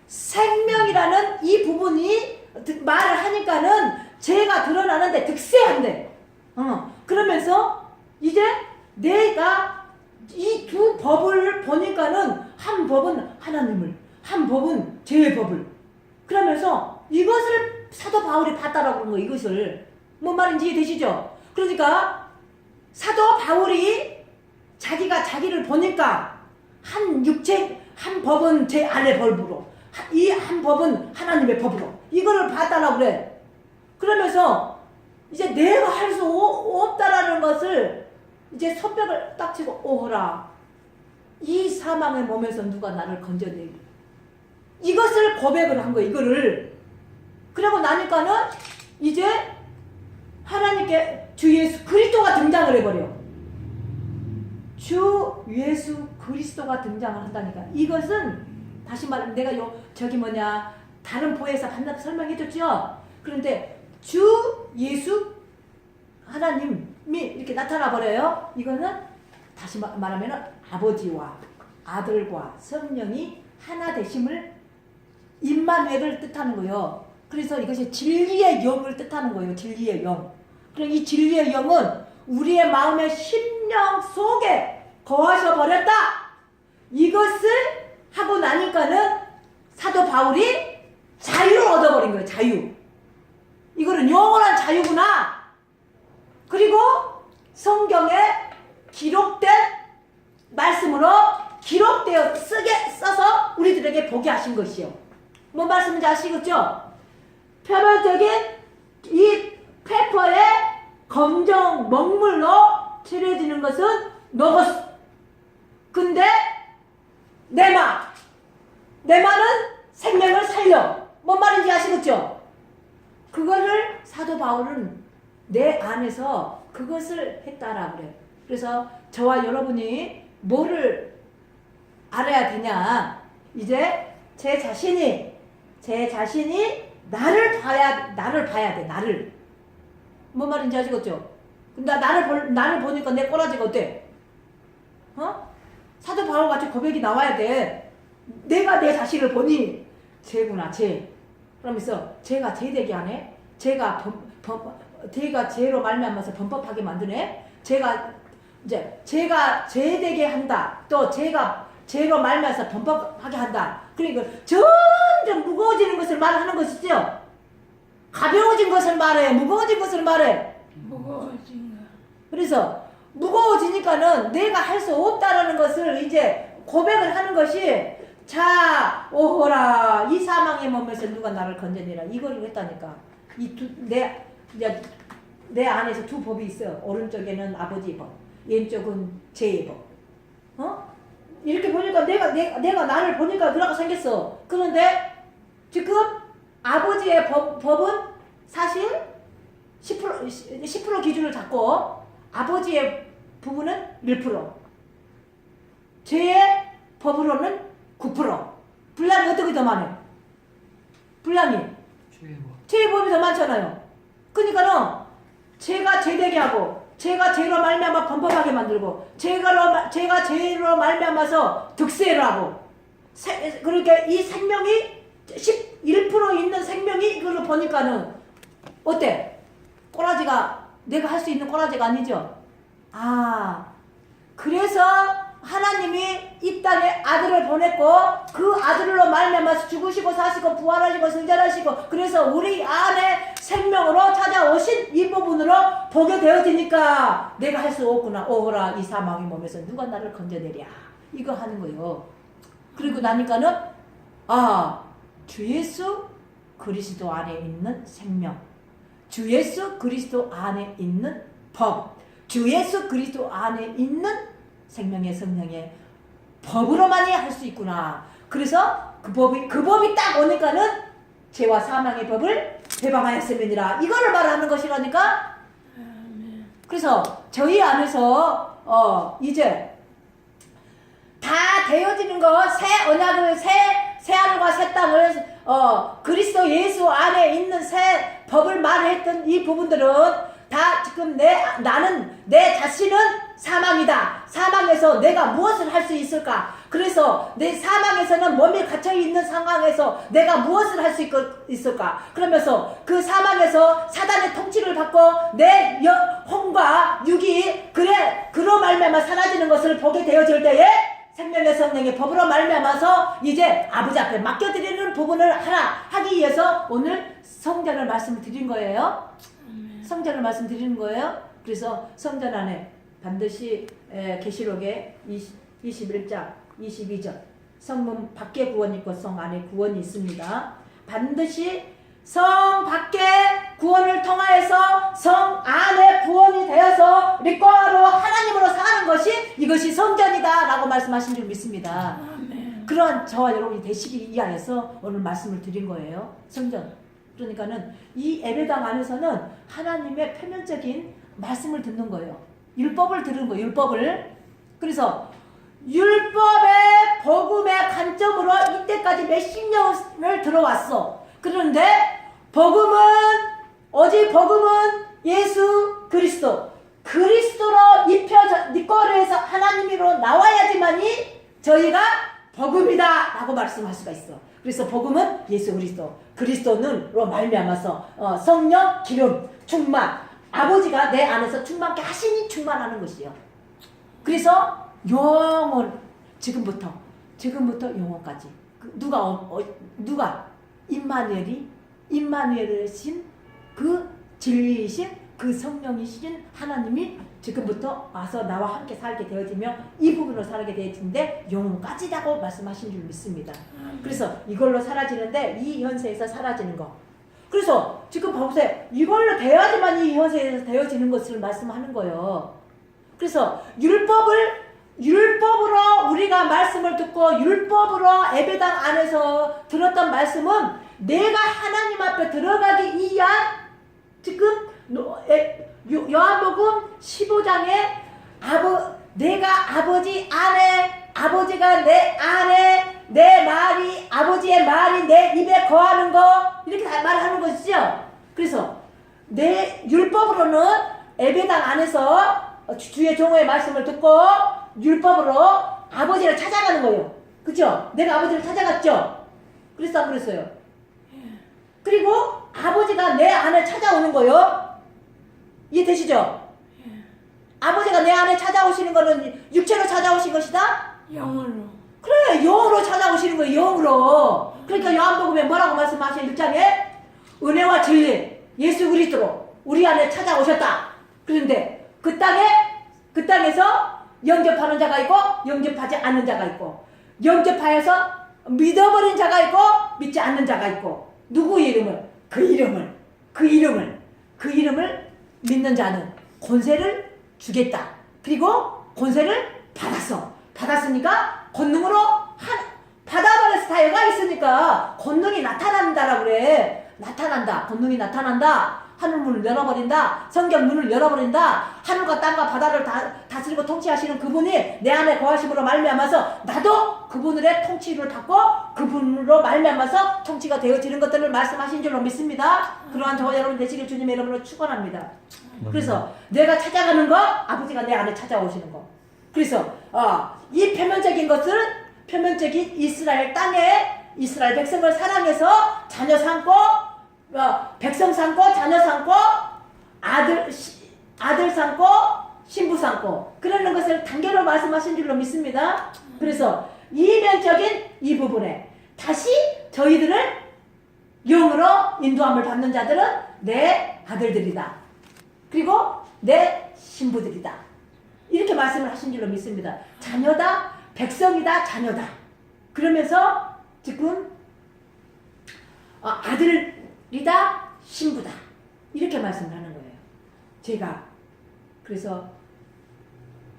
생명이라는 이 부분이 말을 하니까는 죄가 드러나는데 득세한대. 그러면서 이제 내가 이 두 법을 보니까는 한 법은 하나님을, 한 법은 죄의 법을. 그러면서 이것을 사도 바울이 봤다라고 그런 거 이것을 뭔 말인지 이해되시죠? 그러니까 사도 바울이 자기가 자기를 보니까 한 법은 제 아래 법으로 이 한 법은 하나님의 법으로 이거를 봤다라고 그래. 그러면서 이제 내가 할 수 없다라는 것을 이제 손뼉을 딱 치고 오호라 이 사망의 몸에서 누가 나를 건져내리 이것을 고백을 한 거예요. 이거를 그러고 나니까는 이제 하나님께 주 예수 그리스도가 등장을 해버려. 주 예수 그리스도가 등장을 한다니까. 이것은 다시 말하면 내가 다른 보혜사 반납 설명해줬죠. 그런데 주 예수 하나님이 이렇게 나타나 버려요. 이거는 다시 말하면 아버지와 아들과 성령이 하나 되심을 임마누엘을 뜻하는 거예요. 그래서 이것이 진리의 영을 뜻하는 거예요. 진리의 영. 그럼 이 진리의 영은 우리의 마음의 심령 속에 거하셔 버렸다. 이것을 하고 나니까는 사도 바울이 자유를 얻어버린 거예요. 자유. 이거는 영원한 자유구나. 그리고 성경에 기록된 말씀으로 기록되어 써서 우리들에게 보게 하신 것이요. 뭔 말씀인지 아시겠죠? 표면적인 이 페퍼의 검정 먹물로 칠해지는 것은 노고스. 근데 내마는 생명을 살려. 뭔 말인지 아시겠죠? 그거를 사도 바울은 내 안에서 그것을 했다라 그래요. 그래서 저와 여러분이 뭐를 알아야 되냐? 이제 제 자신이 나를 봐야 돼. 나를. 뭔 말인지 아시겠죠? 근데 나를 보니까 내 꼬라지가 어때? 사도 바울 같이 고백이 나와야 돼. 내가 내 자신을 보니 쟤구나, 쟤. 그러면서 제가 쟤되게 하네. 제가 쟤로 말미암아서 범법하게 만드네. 제가 쟤되게 한다. 또 제가 쟤로 말미암아서 범법하게 한다. 그러니까 점점 무거워지는 것을 말하는 것이죠. 가벼워진 것을 말해. 무거워진 것을 말해. 무거워진 거. 그래서 무거워지니까는 내가 할 수 없다라는 것을 이제 고백을 하는 것이, 자 오호라 이 사망의 몸에서 누가 나를 건져내라, 이거를 했다니까. 내 안에서 두 법이 있어. 오른쪽에는 아버지의 법, 왼쪽은 죄의 법. 이렇게 보니까 내가 나를 보니까 그렇게 생겼어. 그런데 지금 아버지의 법은 사실 10% 기준을 잡고 아버지의 부분은 1%, 죄의 법으로는 9%. 분량이 어떻게 더 많아요? 분량이 죄의 법이 더 많잖아요. 그러니까는 죄가 죄되게 하고, 죄가 죄로 말미암아 범법하게 만들고, 죄가 죄로 말미암아서 득세를 하고, 그러니까 이 생명이 11% 있는 생명이 이걸로 보니까는 어때? 꼬라지가 내가 할 수 있는 꼬라지가 아니죠. 그래서 하나님이 이 땅에 아들을 보냈고, 그 아들로 말미암아서 죽으시고 사시고 부활하시고 승전하시고, 그래서 우리 안에 생명으로 찾아오신 이 부분으로 보게 되어지니까 내가 할 수 없구나. 오호라 이 사망의 몸에서 누가 나를 건져내랴, 이거 하는 거예요. 그리고 나니까는 주 예수 그리스도 안에 있는 생명, 주 예수 그리스도 안에 있는 법, 주 예수 그리스도 안에 있는 생명의 성령의 법으로만이 할 수 있구나. 그래서 그 법이 딱 오니까는 죄와 사망의 법을 해방하였음이니라, 이거를 말하는 것이라니까. 그래서 저희 안에서 이제 다 되어지는 거, 새 언약을, 새 하늘과 새 땅을 그리스도 예수 안에 있는 새 법을 말했던 이 부분들은 다 지금 나는 내 자신은 사망이다. 사망에서 내가 무엇을 할 수 있을까? 그래서 내 사망에서는 몸이 갇혀있는 상황에서 내가 무엇을 할 수 있을까? 그러면서 그 사망에서 사단의 통치를 받고 내 혼과 육이 그로 말미암아 사라지는 것을 보게 되어질 때에 생명의 성령의 법으로 말미암아서 이제 아버지 앞에 맡겨드리는 부분을 하기 위해서 오늘 성전을 말씀을 드린 거예요. 성전을 말씀드리는 거예요. 그래서 성전 안에 반드시 계시록에 21장 22절 성문 밖에 구원이 있고 성 안에 구원이 있습니다. 반드시 성 밖에 구원을 통하여서 성 안에 구원이 되어서 리과로 하나님으로 사는 것이, 이것이 성전이다 라고 말씀하신 줄 믿습니다. 그러한 저와 여러분이 되시기 위하여서 오늘 말씀을 드린 거예요. 성전. 그러니까는 이 예배당 안에서는 하나님의 표면적인 말씀을 듣는 거예요. 율법을 들은 거예요. 율법을. 그래서 율법의 복음의 관점으로 이때까지 몇십 년을 들어왔어. 그런데 복음은 예수 그리스도로 니꺼르에서 하나님으로 나와야지만이 저희가 복음이다 라고 말씀할 수가 있어. 그래서 복음은 예수 그리스도는로 말미암아서 성령 기름 충만, 아버지가 내 안에서 충만케 하시니 충만하는 것이요. 그래서 영원, 지금부터 영원까지 누가 임마누엘이신 그 진리이신 그 성령이신 하나님이 지금부터 와서 나와 함께 살게 되어지며 이 부분으로 살게 되어지는데 영혼까지라고 말씀하신 줄 믿습니다. 그래서 이걸로 사라지는데 이 현세에서 사라지는 거. 그래서 지금 보세요. 이걸로 돼야지만 이 현세에서 되어지는 것을 말씀하는 거예요. 그래서 율법으로 우리가 말씀을 듣고 율법으로 예배당 안에서 들었던 말씀은 내가 하나님 앞에 들어가기 위한 지금 요한복음 15장에 내가 아버지 안에 아버지가 내 안에 내 말이 아버지의 말이 내 입에 거하는 거 이렇게 말하는 것이죠. 그래서 내 율법으로는 예배당 안에서 주의 종의 말씀을 듣고 율법으로 아버지를 찾아가는 거예요. 그죠? 내가 아버지를 찾아갔죠? 그래서 안 그랬어요. 그리고 아버지가 내 안에 찾아오는 거예요. 이해되시죠? 아버지가 내 안에 찾아오시는 거는 육체로 찾아오신 것이다? 영으로. 그래, 영으로 찾아오시는 거예요. 영으로. 그러니까 요한복음에 뭐라고 말씀하셔요? 6장에 은혜와 진리 예수 그리스도로 우리 안에 찾아오셨다. 그런데 그 땅에서 영접하는 자가 있고 영접하지 않는 자가 있고 영접하여서 믿어버린 자가 있고 믿지 않는 자가 있고 누구의 이름을? 그 이름을 믿는 자는 권세를 주겠다. 그리고 권세를 받았으니까 권능으로 받아버릴 사유가 있으니까 권능이 나타난다라고 그래. 권능이 나타난다. 하늘문을 열어버린다. 성경 문을 열어버린다. 하늘과 땅과 바다를 다스리고 통치하시는 그분이 내 안에 거하심으로 말미암아서 나도 그분의 통치를 받고 그분으로 말미암아서 통치가 되어지는 것들을 말씀하신 줄로 믿습니다. 그러한 저와 여러분 되시길 주님의 이름으로 축원합니다. 그래서 내가 찾아가는 거 아버지가 내 안에 찾아오시는 거. 그래서 이 표면적인 이스라엘 땅에 이스라엘 백성을 사랑해서 자녀 삼고 백성 삼고 자녀 삼고 아들 삼고 신부 삼고 그러는 것을 단계로 말씀하신 줄로 믿습니다. 그래서 이면적인 이 부분에 다시 저희들을 영으로 인도함을 받는 자들은 내 아들들이다. 그리고 내 신부들이다. 이렇게 말씀을 하신 줄로 믿습니다. 자녀다, 백성이다, 자녀다. 그러면서 지금 아들이다, 신부다. 이렇게 말씀을 하는 거예요. 제가 그래서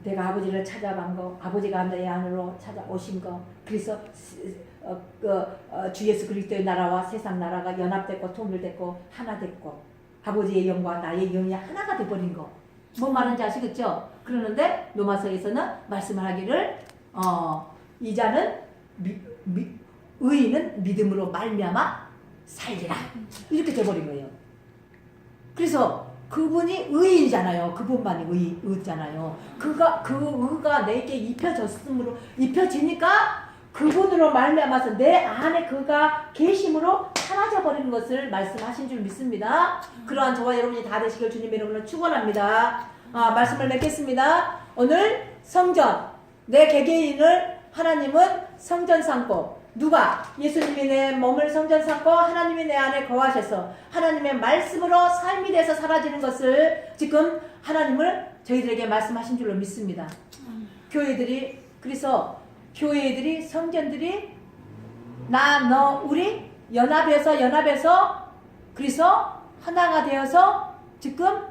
내가 아버지를 찾아간 거, 아버지가 내 안으로 찾아오신 거, 그래서 주 예수 그리스도의 나라와 세상 나라가 연합됐고 통일됐고 하나 됐고 아버지의 영과 나의 영이 하나가 돼버린 거. 뭔 말인지 아시겠죠? 그러는데 로마서에서는 말씀을 하기를 이 자는 의인은 믿음으로 말미암아 살리라. 이렇게 돼버린 거예요. 그래서 그분이 의인이잖아요. 그분만이 의잖아요. 그 의가 내게 입혀지니까 그분으로 말미암아서 내 안에 그가 계심으로 사라져 버리는 것을 말씀하신 줄 믿습니다. 그러한 저와 여러분이 다 되시길 주님의 이름으로 축원합니다. 말씀을 맺겠습니다. 오늘 성전 내 개개인을 하나님은 성전 삼고 누가? 예수님이 내 몸을 성전 삼고 하나님이 내 안에 거하셔서 하나님의 말씀으로 삶이 돼서 사라지는 것을 지금 하나님을 저희들에게 말씀하신 줄로 믿습니다. 교회들이 그래서 교회들이 성전들이 나 너 우리 연합해서 그래서 하나가 되어서 지금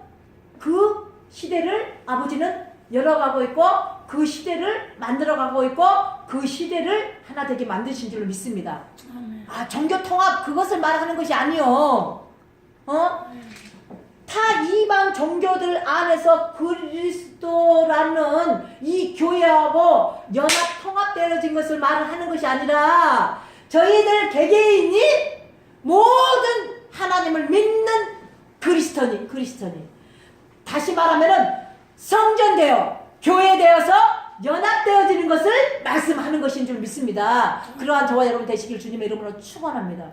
그 시대를 아버지는 열어가고 있고 그 시대를 만들어가고 있고 그 시대를 하나 되게 만드신 줄로 믿습니다. 종교 통합 그것을 말하는 것이 아니요. 타 이방 종교들 안에서 그리스도라는 이 교회하고 연합 통합되어진 것을 말하는 것이 아니라 저희들 개개인이 모든 하나님을 믿는 그리스도니 다시 말하면은 성전되어 교회되어서 연합되어지는 것을 말씀하는 것인 줄 믿습니다. 그러한 저와 여러분 되시길 주님의 이름으로 축원합니다.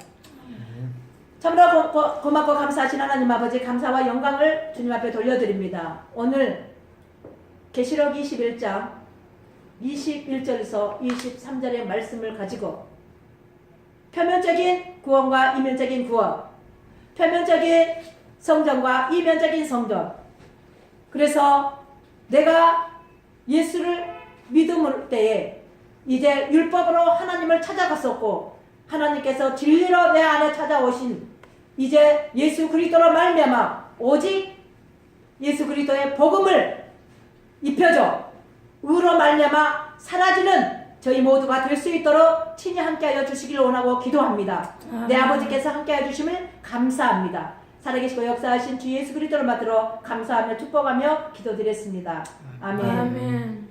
참으로 고맙고 감사하신 하나님 아버지 감사와 영광을 주님 앞에 돌려드립니다. 오늘 계시록 21장 21절에서 23절의 말씀을 가지고 표면적인 구원과 이면적인 구원, 표면적인 성전과 이면적인 성전. 그래서 내가 예수를 믿을 때에 이제 율법으로 하나님을 찾아갔었고 하나님께서 진리로 내 안에 찾아오신 이제 예수 그리스도로 말미암아 오직 예수 그리스도의 복음을 입혀줘 의로 말미암아 사라지는 저희 모두가 될 수 있도록 친히 함께하여 주시길 원하고 기도합니다. 내 아버지께서 함께하여 주심을 감사합니다. 살아계시고 역사하신 주 예수 그리스도를 받들어 감사하며 축복하며 기도드렸습니다. 아멘. 아멘.